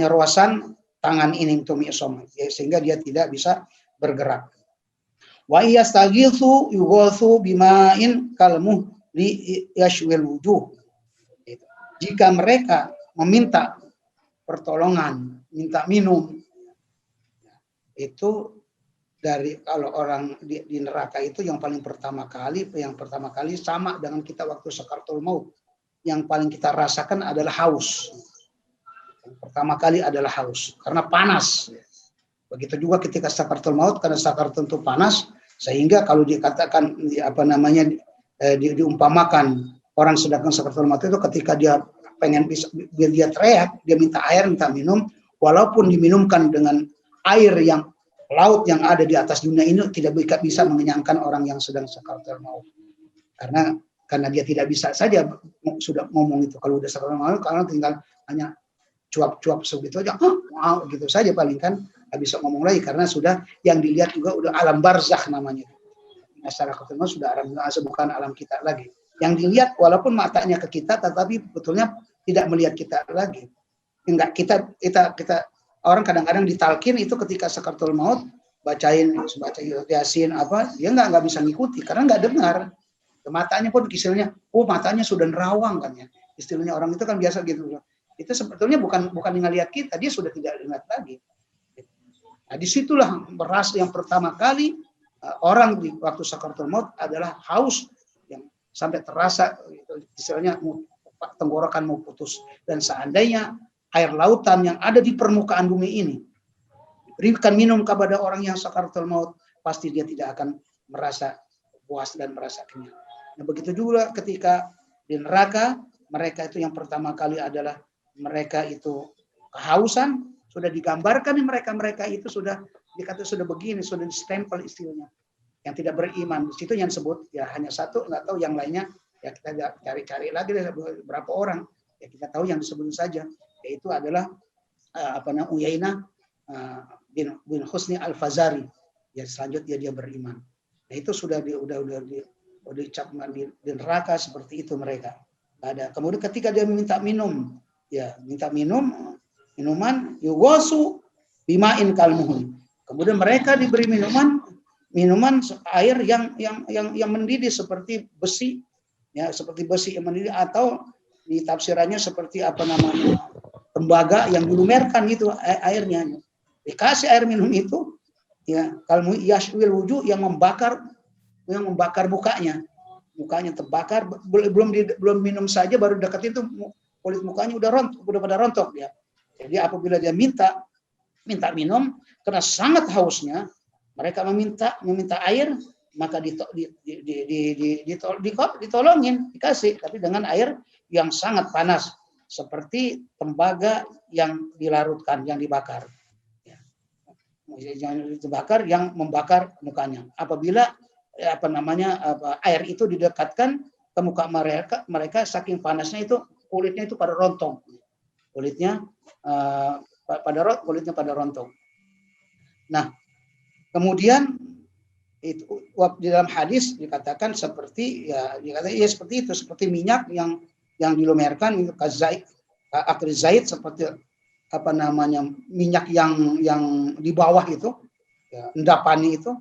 ruasan tangan ini, itu mi'asam, ya, sehingga dia tidak bisa bergerak. Wa yastaghitsu yughatsu bima'in kalmuh li yashwil wujuh. Jika mereka meminta pertolongan, minta minum, itu dari kalau orang di neraka itu yang pertama kali sama dengan kita waktu sakaratul maut. Yang paling kita rasakan adalah haus. Yang pertama kali adalah haus karena panas. Begitu juga ketika sakaratul maut, karena sakaratul itu panas, sehingga kalau dikatakan diumpamakan orang sedangkan sakaratul maut itu ketika dia pengen dia teriak, dia minta air, minta minum, walaupun diminumkan dengan air yang laut yang ada di atas dunia ini, tidak bisa mengenyangkan orang yang sedang sakaratul maut. Karena dia tidak bisa saja sudah ngomong itu. Kalau udah sakaratul maut, karena tinggal hanya cuap-cuap segitu aja, wow, gitu saja paling, kan nggak bisa ngomong lagi, karena sudah yang dilihat juga udah alam barzakh namanya. Masyarakat itu sudah alam barzakh, bukan alam kita lagi. Yang dilihat walaupun matanya ke kita, tetapi betulnya tidak melihat kita lagi. Enggak, kita orang kadang-kadang ditalkin itu ketika sakaratul maut, baca Yasin dia nggak bisa ngikuti karena nggak dengar. Matanya pun istilahnya, matanya sudah nerawang, kan, ya. Istilahnya orang itu kan biasa gitu. Itu sebetulnya bukan ngelihat kita, dia sudah tidak ingat lagi. Nah, disitulah beras yang pertama kali orang di waktu sakaratul maut adalah haus yang sampai terasa, istilahnya tenggorokan mau putus. Dan seandainya air lautan yang ada di permukaan bumi ini berikan minum kepada orang yang sakaratul maut, pasti dia tidak akan merasa puas dan merasa kenyang. Nah, begitu juga ketika di neraka, mereka itu yang pertama kali adalah mereka itu kehausan, sudah digambarkan nih, mereka itu sudah dikata sudah begini, sudah distempel istilahnya. Yang tidak beriman, di situ yang disebut ya hanya satu, nggak tahu yang lainnya, ya kita cari-cari lagi berapa orang, ya kita tahu yang disebut saja, yaitu adalah Uyainah bin Husni Al-Fazari. Ya, selanjutnya dia beriman. Nah, itu sudah dicap di neraka seperti itu mereka. Ada. Kemudian ketika dia meminta minum, ya minta minuman yuwasu bima'in kalmuhun. Kemudian mereka diberi minuman air yang mendidih seperti besi, ya seperti besi yang mendidih, atau di tafsirannya seperti tembaga yang dilumerkan itu airnya. Dikasih air minum itu, ya kalmu yashwil wujuh, yang membakar mukanya terbakar, belum minum saja baru dekat itu kulit mukanya udah pada rontok ya. Jadi apabila dia minta minum karena sangat hausnya, mereka meminta air, maka ditolongin, dikasih, tapi dengan air yang sangat panas seperti tembaga yang dilarutkan, yang dibakar. Yang dibakar, yang membakar mukanya. Apabila air itu didekatkan ke muka mereka saking panasnya itu, kulitnya itu pada rontok. Kulitnya pada rontok. Nah, kemudian itu di dalam hadis dikatakan seperti seperti itu, seperti minyak yang dilumerkan itu kazait, akri zait, seperti apa namanya minyak yang di bawah itu, ya, endapani itu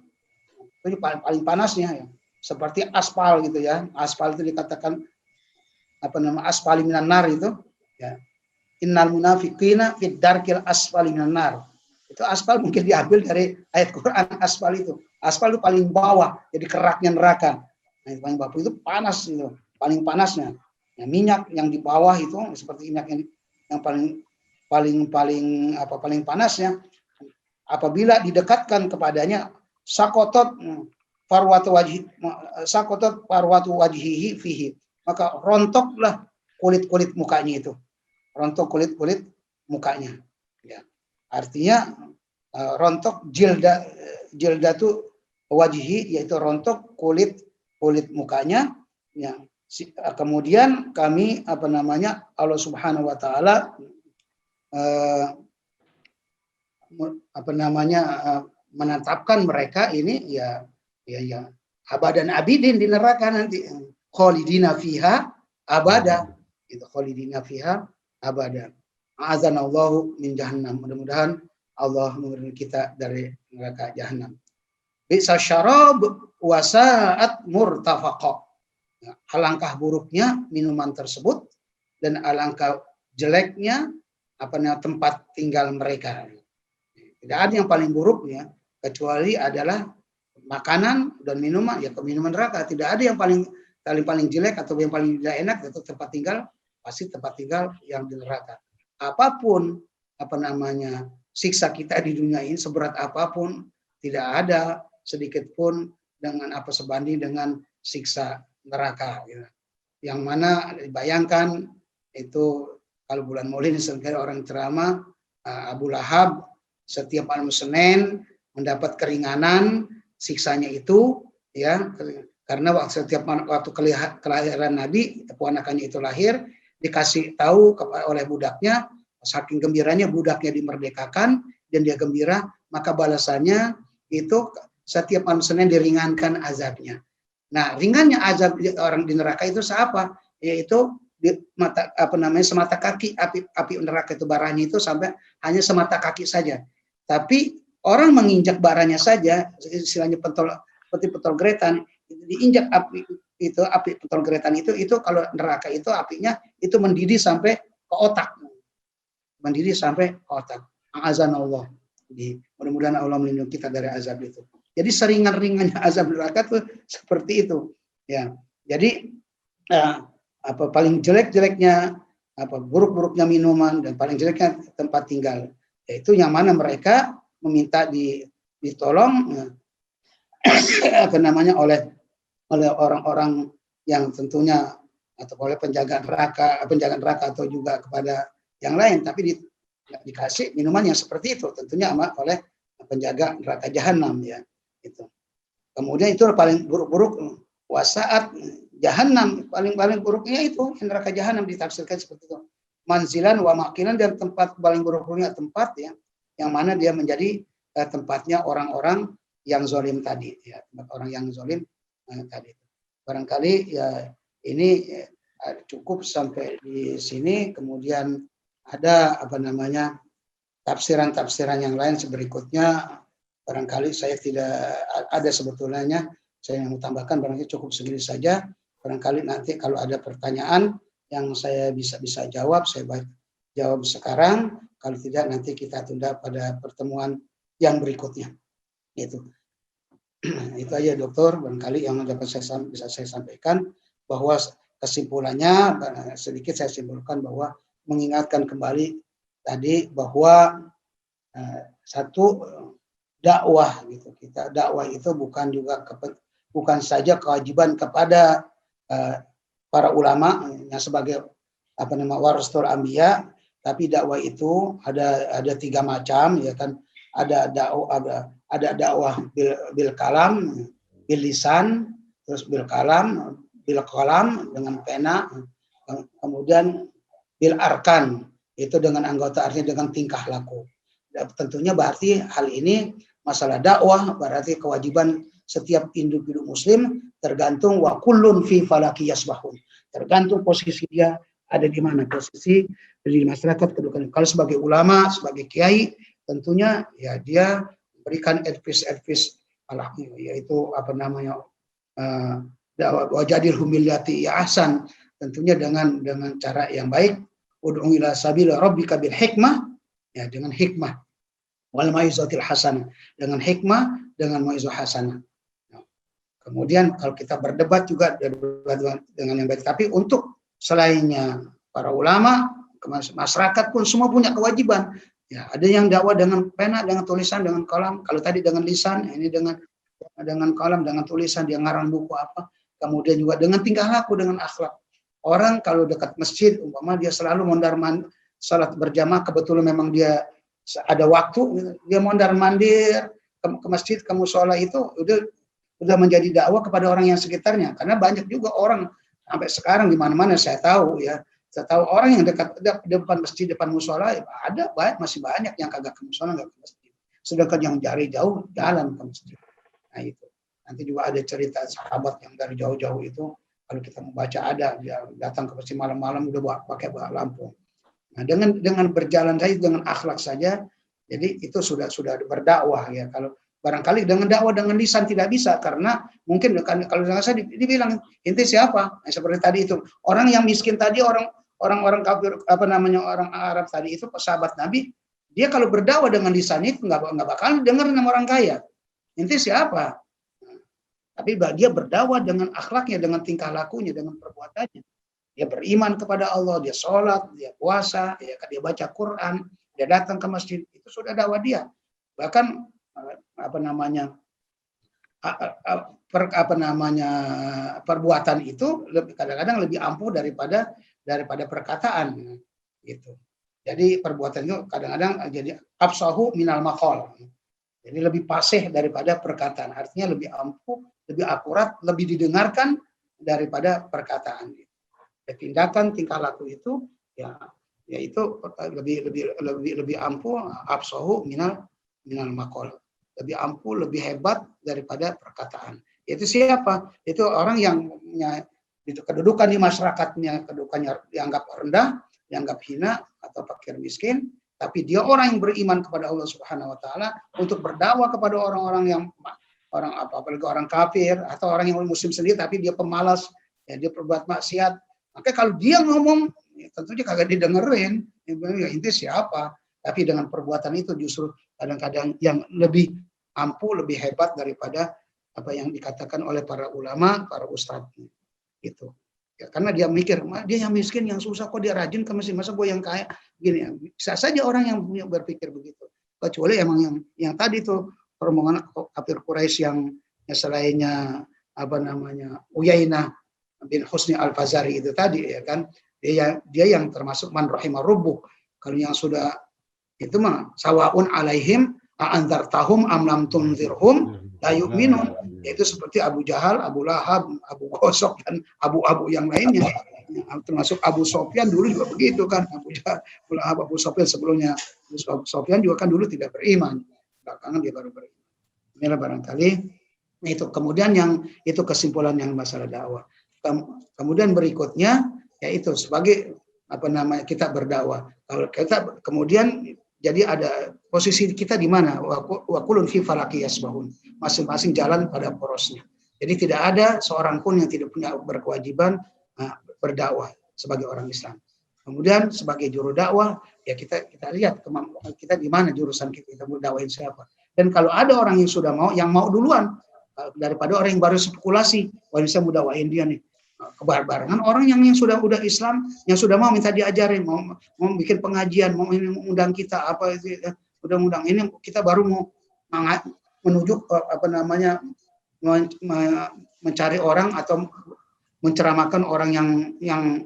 paling panasnya ya. Seperti aspal gitu ya. Aspal itu dikatakan apa nama asfali minan nar itu ya. Innal munafiqina fid darkil asfali minan nar. Itu aspal mungkin diambil dari ayat Quran aspal itu. Aspal itu paling bawah, jadi keraknya neraka. Nah, itu paling bawah itu panas itu, paling panasnya. Nah, minyak yang di bawah itu seperti minyak yang paling panasnya. Apabila didekatkan kepadanya sakotot parwatu wajhihi fihi, maka rontoklah kulit mukanya itu, rontok kulit mukanya ya. Artinya rontok jilda itu wajhi, yaitu rontok kulit mukanya ya. Kemudian kami Allah Subhanahu wa taala menetapkan mereka ini ya abadan abidin di neraka nanti, khalidina fiha abada, itu khalidina fiha abada. A'adzanallahu min jahannam. Mudah-mudahan Allah melindungi kita dari neraka jahanam. Bisa syarab wasaat murtafaqa. Ya, alangkah buruknya minuman tersebut dan alangkah jeleknya tempat tinggal mereka. Tidak ada yang paling buruknya kecuali adalah makanan dan minuman, ya minuman neraka. Tidak ada yang paling jelek atau yang paling tidak enak, itu tempat tinggal, pasti tempat tinggal yang di neraka. Apapun siksa kita di dunia ini, seberat apapun, tidak ada sedikit pun sebanding dengan siksa neraka. Ya. Yang mana dibayangkan itu kalau bulan Maulid sebagai orang ceramah, Abu Lahab setiap malam Senin mendapat keringanan siksanya itu, ya, karena setiap waktu kelahiran Nabi, keponakannya itu lahir, dikasih tahu oleh budaknya, saking gembiranya budaknya dimerdekakan dan dia gembira, maka balasannya itu setiap malam Senin diringankan azabnya. Nah, ringannya azab orang di neraka itu siapa? Yaitu semata kaki, api neraka itu baranya itu sampai hanya semata kaki saja. Tapi orang menginjak baranya saja, istilahnya seperti pentol gretan, diinjak api pentol gretan itu kalau neraka itu apinya itu mendidih sampai ke otak, A'azanallah. Mudah-mudahan Allah melindungi kita dari azab itu. Jadi seringan-ringannya azab neraka itu seperti itu, ya. Jadi paling jelek-jeleknya, buruk-buruknya minuman dan paling jeleknya tempat tinggal. Yaitu yang mana mereka meminta ditolong oleh orang-orang yang tentunya atau oleh penjaga neraka atau juga kepada yang lain, tapi dikasih minuman yang seperti itu, tentunya oleh penjaga neraka jahanam, ya. Itu. Kemudian itu paling buruk-buruk wasaat jahanam, paling buruknya itu neraka jahanam ditafsirkan seperti itu. Manzilan wa makinan, dan tempat paling buruknya tempat ya, yang mana dia menjadi tempatnya orang-orang yang zalim tadi, ya, tempat orang yang zalim tadi. Barangkali ya ini cukup sampai di sini. Kemudian ada tafsiran-tafsiran yang lain berikutnya. Barangkali saya tidak ada sebetulnya. Saya mau tambahkan, barangkali cukup segini saja. Barangkali nanti kalau ada pertanyaan yang saya bisa jawab, saya jawab sekarang. Kalau tidak, nanti kita tunda pada pertemuan yang berikutnya. Itu aja, Dokter. Barangkali yang dapat bisa saya sampaikan, bahwa kesimpulannya sedikit saya simpulkan bahwa mengingatkan kembali tadi bahwa satu dakwah gitu, kita dakwah itu bukan saja kewajiban kepada para ulama yang sebagai warasatul anbiya, tapi dakwah itu ada 3 macam, ya kan. Ada dakwah bil kalam, bil lisan, terus bil kalam dengan pena, kemudian bil arkan, itu dengan anggota, artinya dengan tingkah laku. Dan tentunya berarti hal ini masalah dakwah, berarti kewajiban setiap individu muslim tergantung wa kullun fi falaki yasbahun. Tergantung posisi dia ada di mana, posisi di masyarakat kedudukan. Kalau sebagai ulama, sebagai kiai, tentunya ya dia berikan advice yaitu apa namanya wajadil humiliyati ya ahsan, tentunya dengan cara yang baik. Ud'u ila sabila rabbika bil hikmah, ya dengan hikmah, wal mau'izatil hasanah, dengan hikmah, dengan mau'izah hasanah. Kemudian kalau kita berdebat juga dengan yang baik, tapi untuk selainnya para ulama, masyarakat pun semua punya kewajiban. Ya, ada yang dakwah dengan pena, dengan tulisan, dengan kolam. Kalau tadi dengan lisan, ini dengan kolam, dengan tulisan, dia ngarang buku apa. Kemudian juga dengan tingkah laku, dengan akhlak. Orang kalau dekat masjid, umpama dia selalu mondar-mandir, salat berjamaah, kebetulan memang dia ada waktu, dia mondar-mandir ke masjid, ke musola, itu udah menjadi dakwah kepada orang yang sekitarnya. Karena banyak juga orang sampai sekarang di mana-mana saya tahu orang yang dekat depan masjid, depan musola, ada masih banyak yang kagak ke musola, nggak ke masjid. Sedangkan yang dari jauh jalan ke masjid. Nah itu. Nanti juga ada cerita sahabat yang dari jauh-jauh itu, kalau kita membaca ada dia datang ke masjid malam-malam udah pakai lampu. Nah, dengan berjalan saja, dengan akhlak saja, jadi itu sudah berdakwah ya. Kalau barangkali dengan dakwah dengan lisan tidak bisa, karena mungkin kalau saya dibilang inti siapa? Nah, seperti tadi itu orang yang miskin tadi, orang kafir orang Arab tadi itu sahabat Nabi, dia kalau berdakwah dengan lisan itu nggak bakal dengar nama orang kaya. Inti siapa? Tapi dia berdakwah dengan akhlaknya, dengan tingkah lakunya, dengan perbuatannya. Dia beriman kepada Allah, dia sholat, dia puasa, dia baca Quran, dia datang ke masjid, itu sudah dakwah dia. Bahkan perbuatan itu kadang-kadang lebih ampuh daripada perkataan gitu. Jadi perbuatan itu kadang-kadang jadi absahu minal maqal. Jadi lebih fasih daripada perkataan. Artinya lebih ampuh, lebih akurat, lebih didengarkan daripada perkataan. Tindakan, tingkah laku itu ya itu lebih ampuh, absahu minal maqal. Lebih ampuh, lebih hebat daripada perkataan. Itu siapa? Itu orang yang itu kedudukan di masyarakatnya, kedudukannya dianggap rendah, dianggap hina atau fakir miskin, tapi dia orang yang beriman kepada Allah Subhanahu wa taala untuk berdakwah kepada orang-orang yang apalagi orang kafir atau orang yang muslim sendiri tapi dia pemalas, ya dia berbuat maksiat. Maka kalau dia ngomong ya tentunya kagak didengerin, ya inti siapa? Tapi dengan perbuatan itu justru kadang-kadang yang lebih ampuh, lebih hebat daripada apa yang dikatakan oleh para ulama, para ustadz gitu. Ya, karena dia mikir, dia yang miskin, yang susah, kok dia rajin ke masjid, masa gue yang kaya gini ya. Bisa saja orang yang punya berpikir begitu. Kecuali emang yang tadi tuh rombongan kafir Quraisy yang selainnya Uyainah bin Husni Al-Fazari itu tadi ya kan, dia yang termasuk man rahimah rubuh. Kalau yang sudah itu mah sawaun alaihim a'anzartahum am lam tunzirhum la yu'minun. Itu seperti Abu Jahal, Abu Lahab, Abu Gosok dan abu-abu yang lainnya. Termasuk Abu Sofyan dulu juga begitu kan. Abu Jahal, Abu Lahab, Abu Sofyan sebelumnya. Abu Sofyan juga kan dulu tidak beriman. Belakangan dia baru beriman. Inilah barangkali itu. Kemudian yang itu kesimpulan yang masalah dakwah. Kemudian berikutnya yaitu sebagai kita berdakwah. Kalau kita kemudian jadi ada posisi kita di mana? Wa kullun fi falaki yasbahun. Masing-masing jalan pada porosnya. Jadi tidak ada seorang pun yang tidak punya berkewajiban berdakwah sebagai orang Islam. Kemudian sebagai juru dakwah, ya kita lihat kemampuan kita di mana jurusan kita mau dakwahin siapa. Dan kalau ada orang yang sudah yang mau duluan daripada orang yang baru spekulasi, wah bisa mau dakwahin dia nih. Kebarengan orang yang sudah Islam, yang sudah mau minta diajarin, mau bikin pengajian, mau undang kita undang ini kita baru mau menuju mencari orang atau menceramahkan orang yang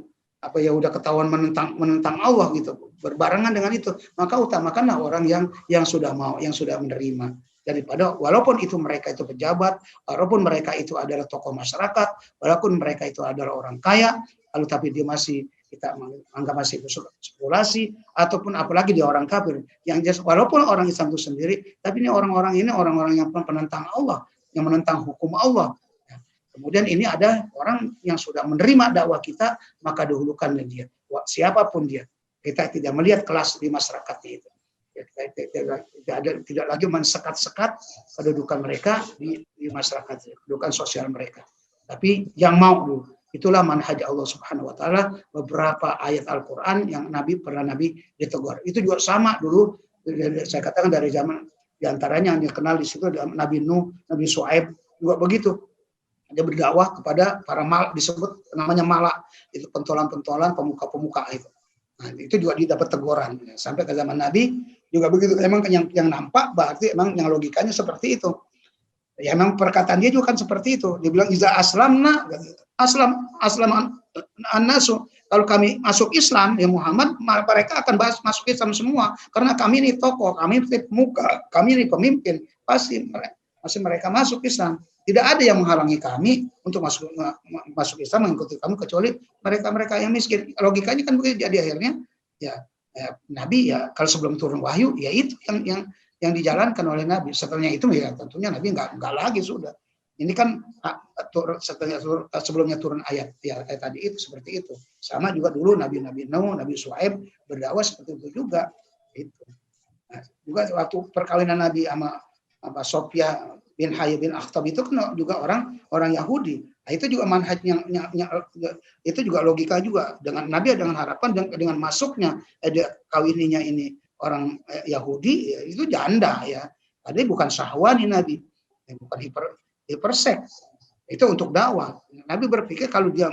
udah ketahuan menentang Allah gitu. Berbarengan dengan itu, maka utamakanlah orang yang sudah mau, yang sudah menerima. Daripada walaupun itu mereka itu pejabat, walaupun mereka itu adalah tokoh masyarakat, walaupun mereka itu adalah orang kaya, lalu tapi dia masih kita anggap masih spekulasi, ataupun apalagi dia orang kafir yang walaupun orang Islam itu sendiri, tapi ini orang-orang yang penentang Allah, yang menentang hukum Allah. Kemudian ini ada orang yang sudah menerima dakwah kita, maka dahulukan dia. Siapapun dia, kita tidak melihat kelas di masyarakat itu. Tidak lagi mensekat-sekat kedudukan mereka di masyarakat, kedudukan sosial mereka. Tapi yang mau dulu. Itulah manhaj Allah Subhanahu wa taala, beberapa ayat Al-Qur'an yang Nabi ditegur. Itu juga sama dulu, saya katakan dari zaman diantaranya yang dikenal di situ Nabi Nuh, Nabi Shu'aib juga begitu. Dia berdakwah kepada para disebut namanya malak, itu pentolan-pentolan, pemuka-pemuka itu. Nah, itu juga didapat teguran. Sampai ke zaman Nabi juga begitu. Emang yang nampak berarti emang yang logikanya seperti itu. Ya memang perkataan dia juga kan seperti itu. Dia bilang iza aslamna, aslam an-nasu. Kalau kami masuk Islam, ya Muhammad, mereka akan masuk Islam semua. Karena kami ini tokoh, kami ini pemuka, kami ini pemimpin. Pasti mereka masuk Islam. Tidak ada yang menghalangi kami untuk masuk Islam, mengikuti kami, kecuali mereka yang miskin. Logikanya kan begitu. Jadi akhirnya ya Nabi ya kalau sebelum turun wahyu ya itu yang dijalankan oleh Nabi. Setelahnya itu ya tentunya Nabi nggak lagi sudah. Ini kan sebelumnya turun ayat tadi itu seperti itu. Sama juga dulu Nabi Nuh, Nabi Shu'aib berdakwah seperti itu juga. Itu. Nah, juga waktu perkawinan Nabi sama Sofia bin Hayy bin Akhtab itu kan juga orang Yahudi. Nah, itu juga manhaj itu juga logika juga dengan Nabi dengan harapan dengan masuknya kawininya ini orang Yahudi ya, itu janda ya. Tadi bukan syahwani Nabi, bukan hiperseks. Itu untuk dakwah. Nabi berpikir kalau dia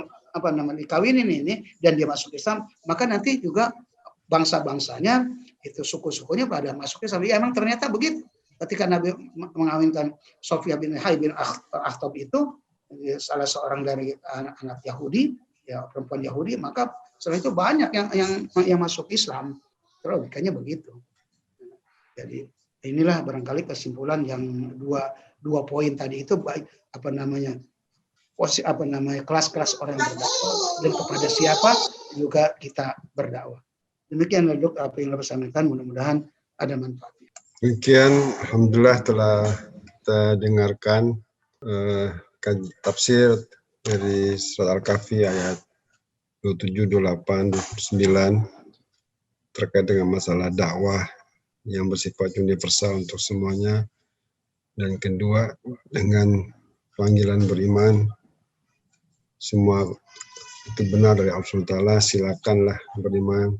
dikawinin ini dan dia masuk Islam, maka nanti juga bangsa-bangsanya itu suku-sukunya pada masuk Islam. Ya, emang ternyata begitu. Ketika Nabi mengawinkan Sofia bin Hayy bin Akhtab itu salah seorang dari anak Yahudi, ya perempuan Yahudi, maka setelah itu banyak yang masuk Islam. Logikanya begitu. Jadi inilah barangkali kesimpulan yang dua poin tadi itu baik kelas-kelas orang yang berdakwah dan kepada siapa juga kita berdakwah. Demikian Dok apa yang saya sampaikan, mudah-mudahan ada manfaatnya. Demikian, alhamdulillah telah kita dengarkan tafsir dari surat Al-Kahfi ayat 27, 28, 29 terkait dengan masalah dakwah yang bersifat universal untuk semuanya. Dan kedua, dengan panggilan beriman, semua itu benar dari Allah SWT, silakanlah beriman.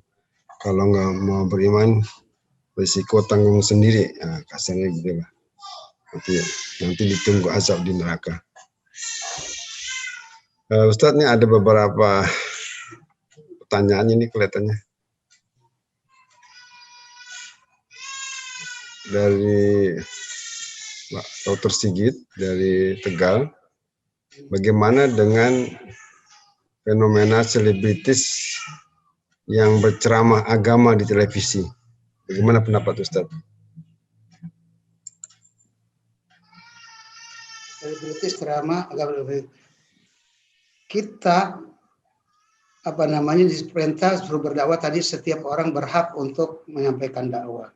Kalau nggak mau beriman, risiko tanggung sendiri. Nah, kasarnya gitu lah. Nanti ditunggu azab di neraka. Ustadz, ini ada beberapa pertanyaan ini kelihatannya. Dari Pak Dr. Sigit dari Tegal, bagaimana dengan fenomena selebritis yang berceramah agama di televisi? Bagaimana pendapat Ustaz? Selebritis ceramah agama, kita diperintah suruh berdakwah tadi, setiap orang berhak untuk menyampaikan dakwah.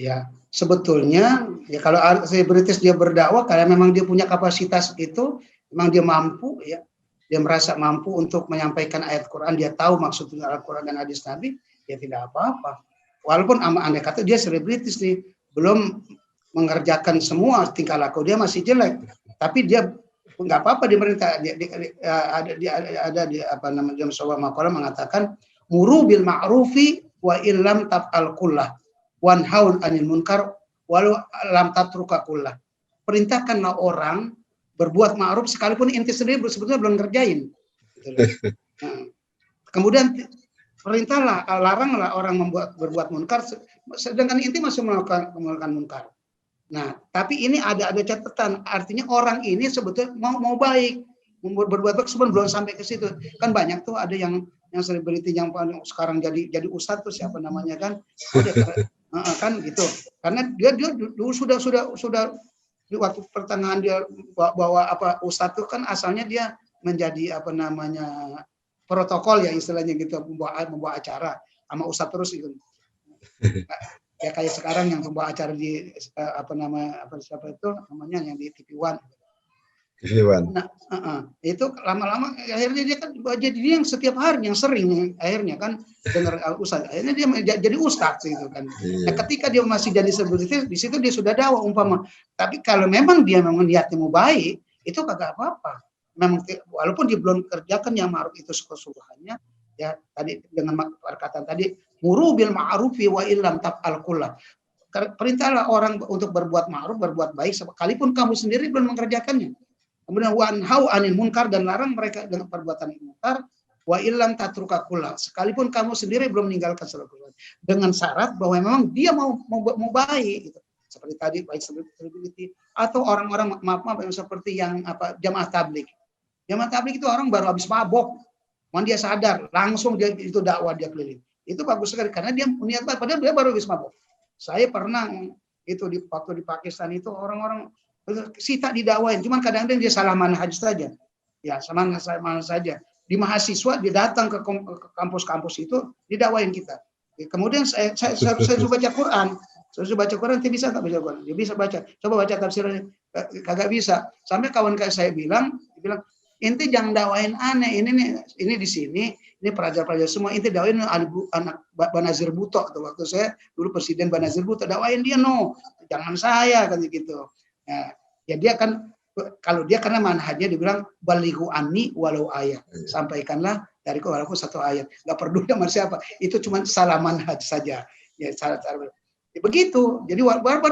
Ya, sebetulnya ya kalau selebritis dia berdakwah karena memang dia punya kapasitas itu, memang dia mampu ya, dia merasa mampu untuk menyampaikan ayat Quran, dia tahu maksudnya Al-Quran dan hadis Nabi, ya tidak apa-apa. Walaupun andai kata dia selebritis nih, belum mengerjakan semua tingkah laku dia masih jelek, tapi dia nggak apa-apa diperintah. Ada di dalam sebuah makalah mengatakan muru bil ma'rufi wa illam taf'al kullah wanhaun anil munkar walau lam tatruka kullah. Perintahkanlah orang berbuat ma'ruf sekalipun inti sendiri sebetulnya belum ngerjain. Nah, kemudian perintahlah, laranglah orang berbuat munkar sedangkan inti masih melakukan munkar. Nah, tapi ini ada catatan, artinya orang ini sebetulnya mau baik, berbuat baik sebelum belum sampai ke situ. Kan banyak tuh ada yang selebriti yang sekarang jadi ustadz tuh siapa namanya kan? Kan gitu. Karena dia dulu sudah di waktu pertengahan dia bawa ustadz tuh kan asalnya dia menjadi protokol ya istilahnya gitu, membawa acara sama ustadz terus gitu. Ya kayak sekarang yang membawa acara di siapa itu namanya yang di TV One. Nah, itu lama-lama akhirnya dia kan jadi dia yang setiap hari yang sering akhirnya kan dengar ustadz, akhirnya dia jadi ustadz gitu kan. Nah, ketika dia masih jadi selebriti di situ dia sudah dakwah umpama. Tapi kalau memang dia memang niatnya mau baik, itu kagak apa-apa. Memang walaupun dia belum kerjakan yang ma'ruf itu keseluruhannya, ya tadi dengan perkataan tadi muru bil ma'rufi wa illam taf'al kullah. Perintahlah orang untuk berbuat ma'ruf, berbuat baik sekalipun kamu sendiri belum mengerjakannya. Kemudian wanhau anil munkar, dan larang mereka dengan perbuatan munkar, wa illam tatruka kullah, sekalipun kamu sendiri belum meninggalkan seluruhnya, dengan syarat bahwa memang dia mau baik gitu. Seperti tadi baik selebriti atau orang-orang maaf yang seperti yang jamaah tabligh. Jamaah tabligh itu orang baru habis mabok, dia sadar langsung dia itu dakwah, dia keliling. Itu bagus sekali karena dia niat baik padahal dia baru habis mabok. Saya pernah itu waktu di Pakistan itu orang-orang sita didakwain, cuman kadang-kadang dia salah manhaj saja. Ya, sama saja. Di mahasiswa dia datang ke kampus-kampus itu didakwain kita. Kemudian saya baca Quran. Saya baca Quran, dia bisa nggak baca Quran? Dia bisa baca. Coba baca tafsirnya, kagak bisa. Sampai kawan saya bilang, inti jangan dakwain aneh. Ini di sini, ini pelajar-pelajar semua. Inti dakwain anak Banazir Bhutto. Waktu saya dulu Presiden Banazir Bhutto, dakwain dia jangan saya kan gitu. Ya dia kan kalau dia karena manhajnya dibilang balighu anni walau ayat, sampaikanlah dariku walaupun satu ayat, nggak peduli sama siapa, itu cuma salah manhaj saja ya, salah ya, begitu. Jadi baru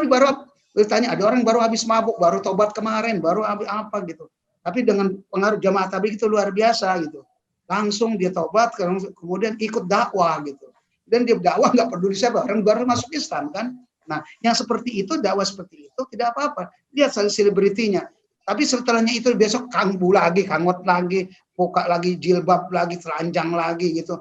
bertanya, ada orang baru habis mabuk, baru tobat kemarin, baru apa gitu, tapi dengan pengaruh jamaah tabligh itu luar biasa gitu, langsung dia tobat kemudian ikut dakwah gitu, dan dia dakwah nggak peduli siapa, orang baru masuk Islam kan. Nah, yang seperti itu, dakwah seperti itu tidak apa-apa. Lihat selebritinya. Tapi setelahnya itu besok kambuh lagi, kangot lagi, buka lagi jilbab lagi, telanjang lagi gitu.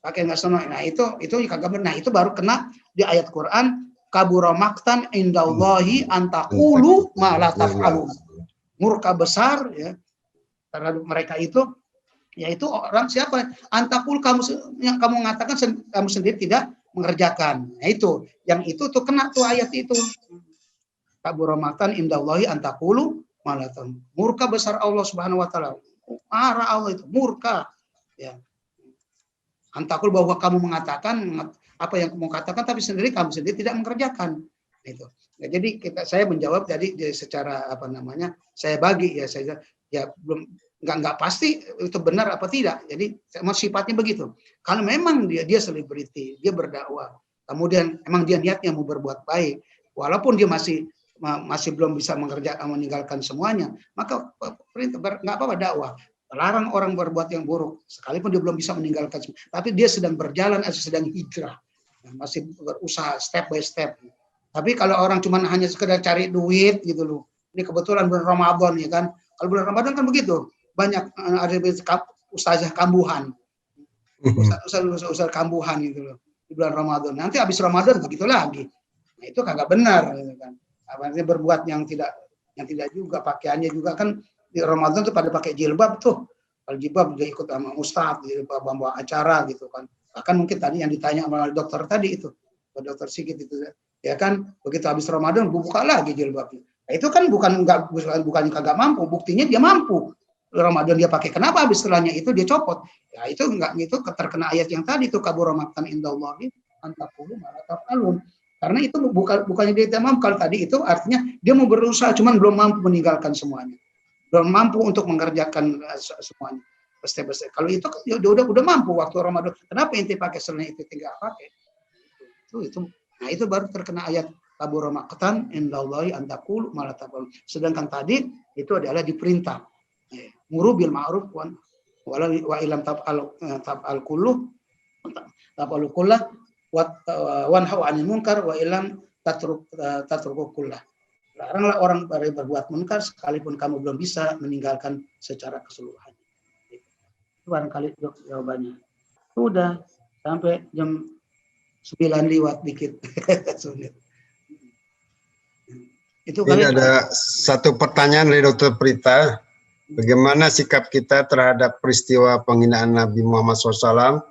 Pakai nggak senang. Nah, itu kagak benar. Nah, itu baru kena di ayat Quran, kabura maqtan indallahi antaqulu ma la taf'alun. Murka besar ya terhadap mereka itu, yaitu orang siapa? Antakul yang kamu mengatakan kamu sendiri tidak mengerjakan. Nah itu, yang itu tuh kena tuh ayat itu. Kaburamatan indallahi antakulu malatan. Murka besar Allah Subhanahu wa taala. Marah Allah itu, murka. Ya. Antakul bahwa kamu mengatakan apa yang kamu katakan tapi kamu sendiri tidak mengerjakan. Itu. Nah, jadi saya menjawab tadi secara saya bagi ya, saya ya belum nggak pasti itu benar apa tidak. Jadi sifatnya begitu. Kalau memang dia selebriti, dia berdakwah, kemudian emang dia niatnya mau berbuat baik, walaupun dia masih belum bisa meninggalkan semuanya, maka perintah nggak apa-apa dakwah. Larang orang berbuat yang buruk, sekalipun dia belum bisa meninggalkan, tapi dia sedang berjalan atau sedang hijrah, masih berusaha step by step. Tapi kalau orang cuma hanya sekedar cari duit gitu loh, ini kebetulan bulan Ramadan ya kan, kalau bulan Ramadan kan begitu. Banyak ada ustazah kambuhan, ustaz kambuhan gitu loh di bulan Ramadan. Nanti habis Ramadan begitu lagi. Nah itu kagak benar, gitu kan. Artinya berbuat yang tidak juga, pakaiannya juga kan di Ramadan tuh pada pakai jilbab tuh. Kalau jilbab dia ikut sama ustaz, bawa acara gitu kan. Bahkan mungkin tadi yang ditanya sama dokter tadi itu, dokter Sigit itu ya kan, begitu habis Ramadan buka lagi jilbabnya. Nah, itu kan bukan kagak mampu, buktinya dia mampu. Ramadan dia pakai, kenapa habis setelahnya itu dia copot? Ya itu enggak, itu terkena ayat yang tadi itu kabura maqtan indallahi antaqulu ma la taf'alun. Karena itu bukannya dia tidak mampu. Kalau tadi itu artinya dia mau berusaha cuman belum mampu meninggalkan semuanya. Belum mampu untuk mengerjakan semuanya. Step-step. Kalau itu ya udah mampu waktu Ramadan. Kenapa inti pakai setelahnya itu tinggal pakai? Itu. Nah, itu baru terkena ayat kabura maqtan indallahi antaqulu ma la taf'alun. Sedangkan tadi itu adalah diperintah. Muru bil ma'ruf wa ilam tab'al kullu tab'al kullah wanhau 'anil munkar wa ilam tatruku kullah. Laranglah orang berbuat munkar sekalipun kamu belum bisa meninggalkan secara keseluruhan. Itu barangkali jawabannya. Sudah sampai jam 9 lewat dikit. Itu ini ada satu pertanyaan dari Dr. Prita. Bagaimana sikap kita terhadap peristiwa penghinaan Nabi Muhammad SAW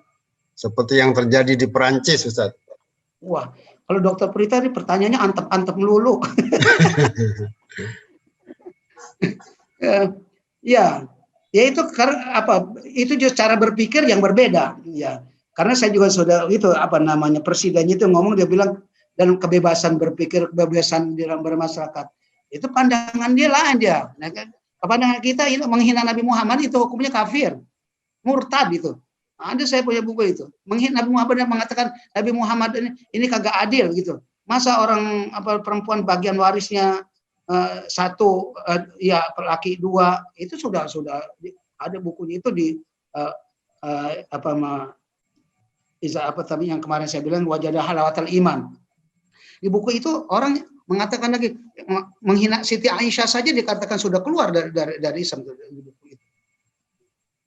seperti yang terjadi di Perancis, Ustaz? Wah, kalau Dokter Prita ini pertanyaannya antep-antep melulu. Ya, ya itu karena apa? Itu juga cara berpikir yang berbeda. Ya, karena saya juga sudah itu apa namanya presidennya itu ngomong, dia bilang dan kebebasan berpikir, kebebasan dalam bermasyarakat itu pandangan dia lain dia. Nah, pandangan kita itu menghina Nabi Muhammad itu hukumnya kafir, murtad itu. Ada saya punya buku itu. Menghina Nabi Muhammad dan mengatakan Nabi Muhammad ini kagak adil gitu. Masa orang apa perempuan bagian warisnya satu, ya laki dua, itu sudah ada bukunya itu di apa tadi yang kemarin saya bilang wajadah halawatul iman. Di buku itu orang mengatakan lagi menghina Siti Aisyah saja dikatakan sudah keluar dari Islam.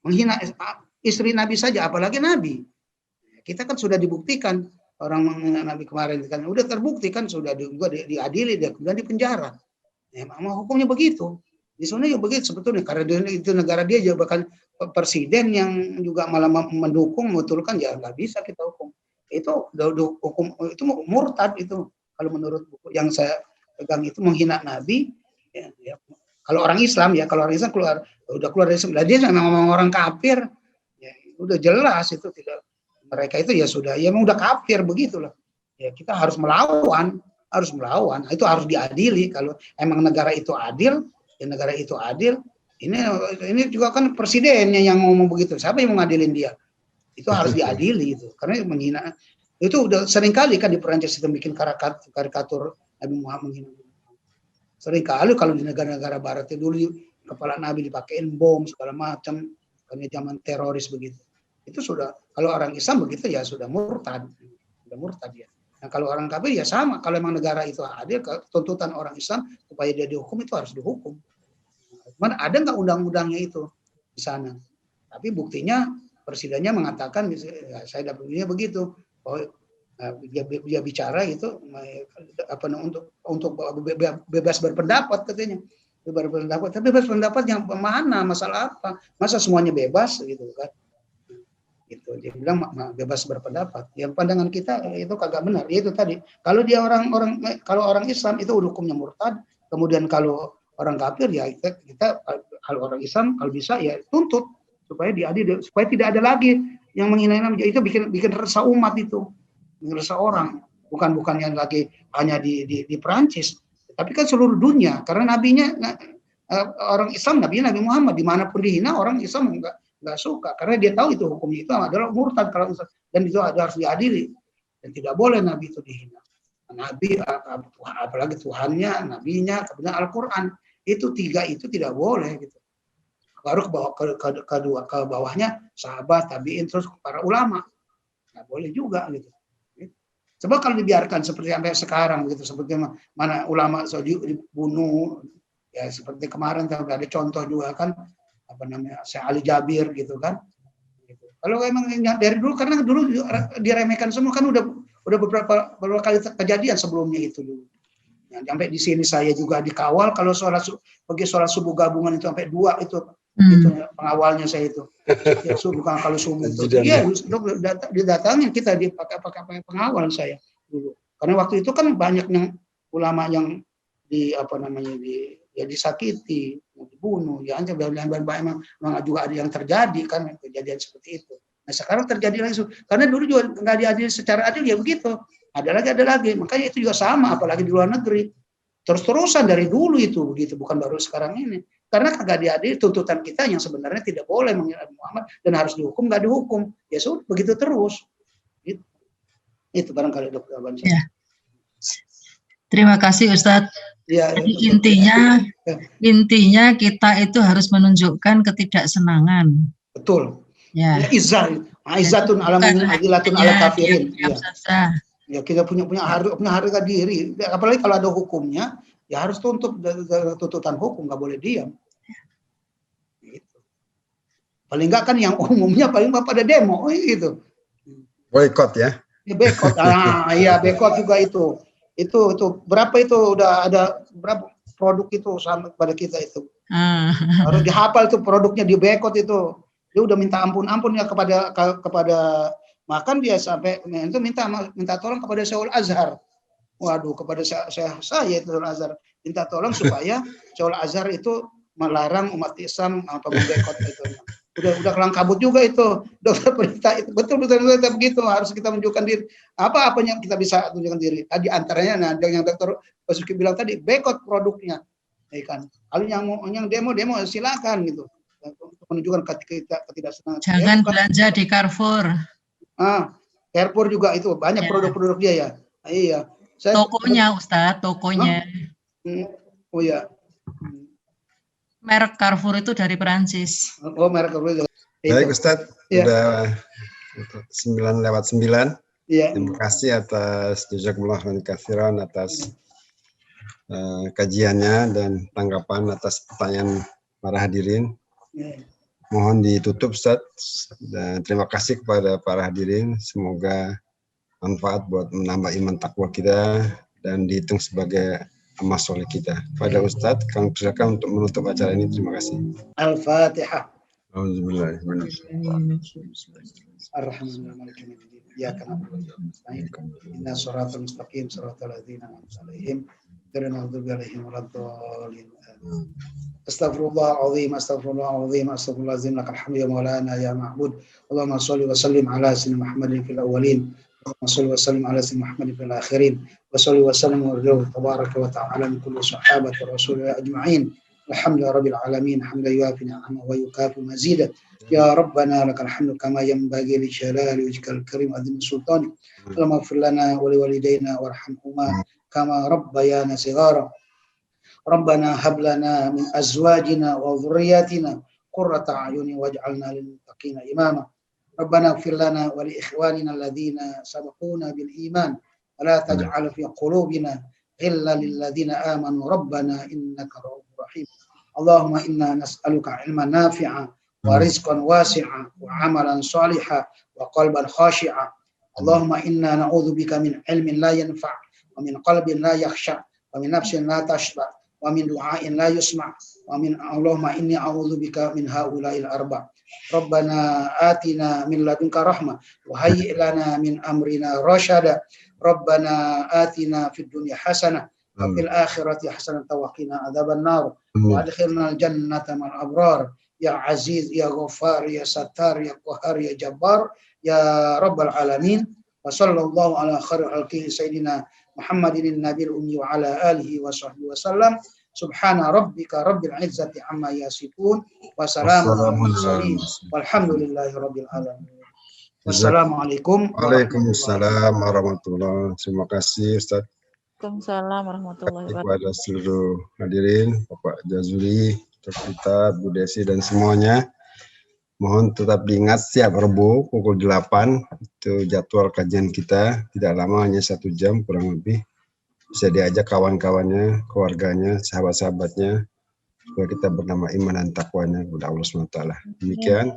Menghina istri Nabi saja, apalagi Nabi. Kita kan sudah dibuktikan orang menghina Nabi kemarin kan udah terbukti kan sudah juga diadili dia kemudian dipenjara. Ya, hukumnya begitu. Di sana juga begitu sebetulnya karena itu negara dia juga bahkan presiden yang juga malah mendukung memutulkan ya nggak bisa kita hukum. Itu hukum itu murtad itu kalau menurut buku yang saya pegang itu menghina Nabi. Ya. Kalau orang Islam ya kalau orang Islam udah keluar dari Islam. Dia ngomong orang kafir ya udah jelas itu tidak mereka itu ya sudah ya udah kafir begitulah. Ya kita harus melawan. Itu harus diadili. Kalau emang negara itu adil, ya negara itu adil. Ini juga kan presidennya yang ngomong begitu. Siapa yang mengadilin dia? Itu harus diadili itu. Karena menghina itu udah sering kali kan di Perancis itu bikin karikatur Nabi Muhammad menghina. Sering kali kalau di negara-negara barat itu dulu kepala Nabi dipakein bom segala macam karena zaman teroris begitu. Itu sudah kalau orang Islam begitu ya sudah murtad ya. Nah, kalau orang kafir ya sama. Kalau memang negara itu adil, tuntutan orang Islam supaya dia dihukum itu harus dihukum. Cuman ada nggak undang-undangnya itu di sana? Tapi buktinya presidennya mengatakan, ya, saya dapatnya begitu. Oh, dia bicara itu apa untuk bebas berpendapat katanya. Bebas berpendapat yang mana? Masalah apa? Masa semuanya bebas gitu kan? Gitu. Dia bilang bebas berpendapat. Yang pandangan kita itu kagak benar. Itu tadi. Kalau dia kalau orang Islam itu hukumnya murtad. Kemudian kalau orang kafir ya kita kalau orang Islam kalau bisa ya tuntut supaya diadil, supaya tidak ada lagi yang menghina Nabi. Itu bikin resah umat itu, bikin resah orang. Bukan yang lagi hanya di Perancis, tapi kan seluruh dunia. Karena nabinya orang Islam, Nabi Muhammad dimanapun dihina orang Islam nggak suka karena dia tahu itu hukumnya itu adalah murtad kalau dan itu harus diadili dan tidak boleh Nabi itu dihina. Nabi apalagi Tuhannya, nabinya, kemudian Al-Quran itu tiga itu tidak boleh gitu. Baru ke bawahnya sahabat, tabiin, terus para ulama nggak boleh juga gitu. Coba kalau dibiarkan seperti sampai sekarang gitu, seperti mana ulama dibunuh ya seperti kemarin ada contoh juga kan. Apa namanya Syekh Ali Jabir gitu kan gitu. Kalau emang dari dulu karena dulu diremehkan semua kan udah beberapa kali kejadian sebelumnya itu dulu ya, sampai di sini saya juga dikawal kalau pergi sholat subuh gabungan itu sampai 2 itu pengawalnya saya itu ya, subuh kalau subuh itu iya didatangin kita pakai pengawal saya dulu karena waktu itu kan banyak yang ulama yang disakiti, dibunuh, ya ancam dan memang juga ada yang terjadi kan kejadian seperti itu. Nah sekarang terjadi lagi karena dulu juga nggak diadili secara adil ya begitu. Ada lagi, makanya itu juga sama apalagi di luar negeri. Terus-terusan dari dulu itu begitu, bukan baru sekarang ini. Karena kagak diadili tuntutan kita yang sebenarnya tidak boleh menghina Muhammad dan harus dihukum nggak dihukum. Ya sudah begitu terus. Itu barangkali Dokter Abansyah. Ya. Terima kasih Ustadz. Ya, jadi intinya kita itu harus menunjukkan ketidaksenangan. Betul. Ya. Izzatun alamin adilatun ala kafirin. Ya kita punya harga diri. Apalagi kalau ada hukumnya, ya harus tuntutan hukum, nggak boleh diam. Gitu. Paling nggak kan yang umumnya paling nggak pada demo gitu. Boykot ya. Boykot. Iya boykot juga itu. Itu berapa itu udah ada berapa produk itu sampai kepada kita itu. Ah. Harus dihafal itu produknya, di bekot itu. Dia udah minta ampun ya kepada makan dia sampai itu minta tolong kepada Syekhul Azhar. Waduh, kepada saya itu Syekhul Azhar minta tolong supaya Syekhul Azhar itu melarang umat Islam apa membekot itu. Udah kelang kabut juga itu. Dokter perintah itu betul begitu, harus kita menunjukkan diri. Apa yang kita bisa tunjukkan diri. Tadi antaranya yang Dokter Basuki bilang tadi, bekot produknya. Ya kan. Kalau yang demo silakan gitu. Untuk menunjukkan ketidaksenangan. Jangan belanja di Carrefour. Carrefour juga itu banyak produk-produk dia ya. Iya. Tokonya Ustadz, tokonya. Oh ya. Merek Carrefour itu dari Perancis. Oh, merek Carrefour. Baik Ustadz, udah 9:09. Iya. Terima kasih atas jazakumullah khairan atas kajiannya dan tanggapan atas pertanyaan para hadirin. Mohon ditutup Ustadz, dan terima kasih kepada para hadirin. Semoga manfaat buat menambah iman takwa kita dan dihitung sebagai amal soleh kita. Pada Ustadz, kami persilakan untuk menutup acara ini. Terima kasih. Al-Fatihah. Alhamdulillahirrahmanirrahim. Iyyaka na'budu wa iyyaka nasta'in. Ihdinas siratal mustaqim, siratal ladzina an'amta 'alaihim ghairil maghdubi 'alaihim waladdallin. Astaghfirullahalazim, astaghfirullahalazim, lakal hamdu ya maulana ya ma'bud. Allahumma shalli wa sallim ala sayyidina Muhammadin fil awwalin. Allahumma shalli wa sallim ala sayyidina Muhammadin fil akhirin. Wa shalli wa sallim wa tabaraka wa ta'ala min kulli sahabati rasulillah ajma'in. Alhamdulillah rabbil alamin, hamdan yuafi ni'amahu wa yukafi mazidah. Ya Rabbana lakal hamdu kama yanbaghi li jalali wajhikal karim azim sultani. Allahumma ighfir lana wa liwalidayna warhamhuma kama rabbayana shighara. Rabbana hab lana min azwajina wa dhurriyyatina qurrata a'yunin waj'alna lil muttaqina imama. Rabbana ighfir lana wa li ikhwanina alladhina sabaquna bil iman wa la taj'al fi qulubina ghillan lil ladzina amanu rabbana innaka ra'ufur rahim. Allahumma inna nas'aluka ilman nafi'a wa rizqan wasi'a wa amalan shalihan wa qalban khashi'a. Allahumma inna na'udzubika min ilmin la yanfa' wa min qalbin la yakhsha wa min nafsin la tashba wa min du'ain la yusma' wa min Allahumma inni a'udzubika min haula'il arba'. Rabbana atina min ladunka rahmah wa hayyi' lana min amrina rasyada. Rabbana atina fid dunya hasanah wa fil akhirati hasanah wa qina adzaban nar wa adkhilna al jannata ma'al abrar. Ya Aziz, Ya Ghaffar, Ya Sattar, Ya Qahhar, Ya Jabbar, Ya Rabbal Alamin. Wa sallallahu ala khairil khalqi Sayyidina Muhammadin Nabil Ummi wa ala alihi wa sahbihi wa sallam. Subhana rabbika rabbil izzati amma yasifun. Wa salamun ala mursalin. Walhamdulillahi rabbil alamin. Wassalamualaikum. Waalaikumsalam warahmatullahi wabarakatuh. Terima kasih Ustaz. Waalaikumsalam warahmatullahi wabarakatuh. Kepada seluruh hadirin, Bapak Jazuli, Dr. Kita, Bu Desi, dan semuanya. Mohon tetap diingat setiap Rabu pukul 8 itu jadwal kajian kita, tidak lama, hanya 1 jam kurang lebih. Bisa diajak kawan-kawannya, keluarganya, sahabat-sahabatnya, supaya kita bernama iman dan takwanya kepada Allah SWT. Demikian,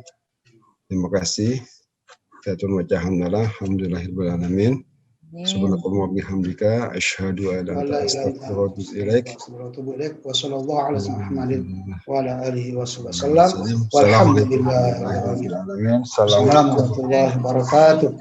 terima kasih. Alhamdulillahirrahmanirrahim. Subhanallah bihamdika asyhadu an la ilaha illa anta astaghfiruka wa atubu ilaik. Wa sallallahu ala Muhammadin wa ala alihi wasallam. Walhamdulillahirabbil alamin. Assalamualaikum warahmatullahi wabarakatuh.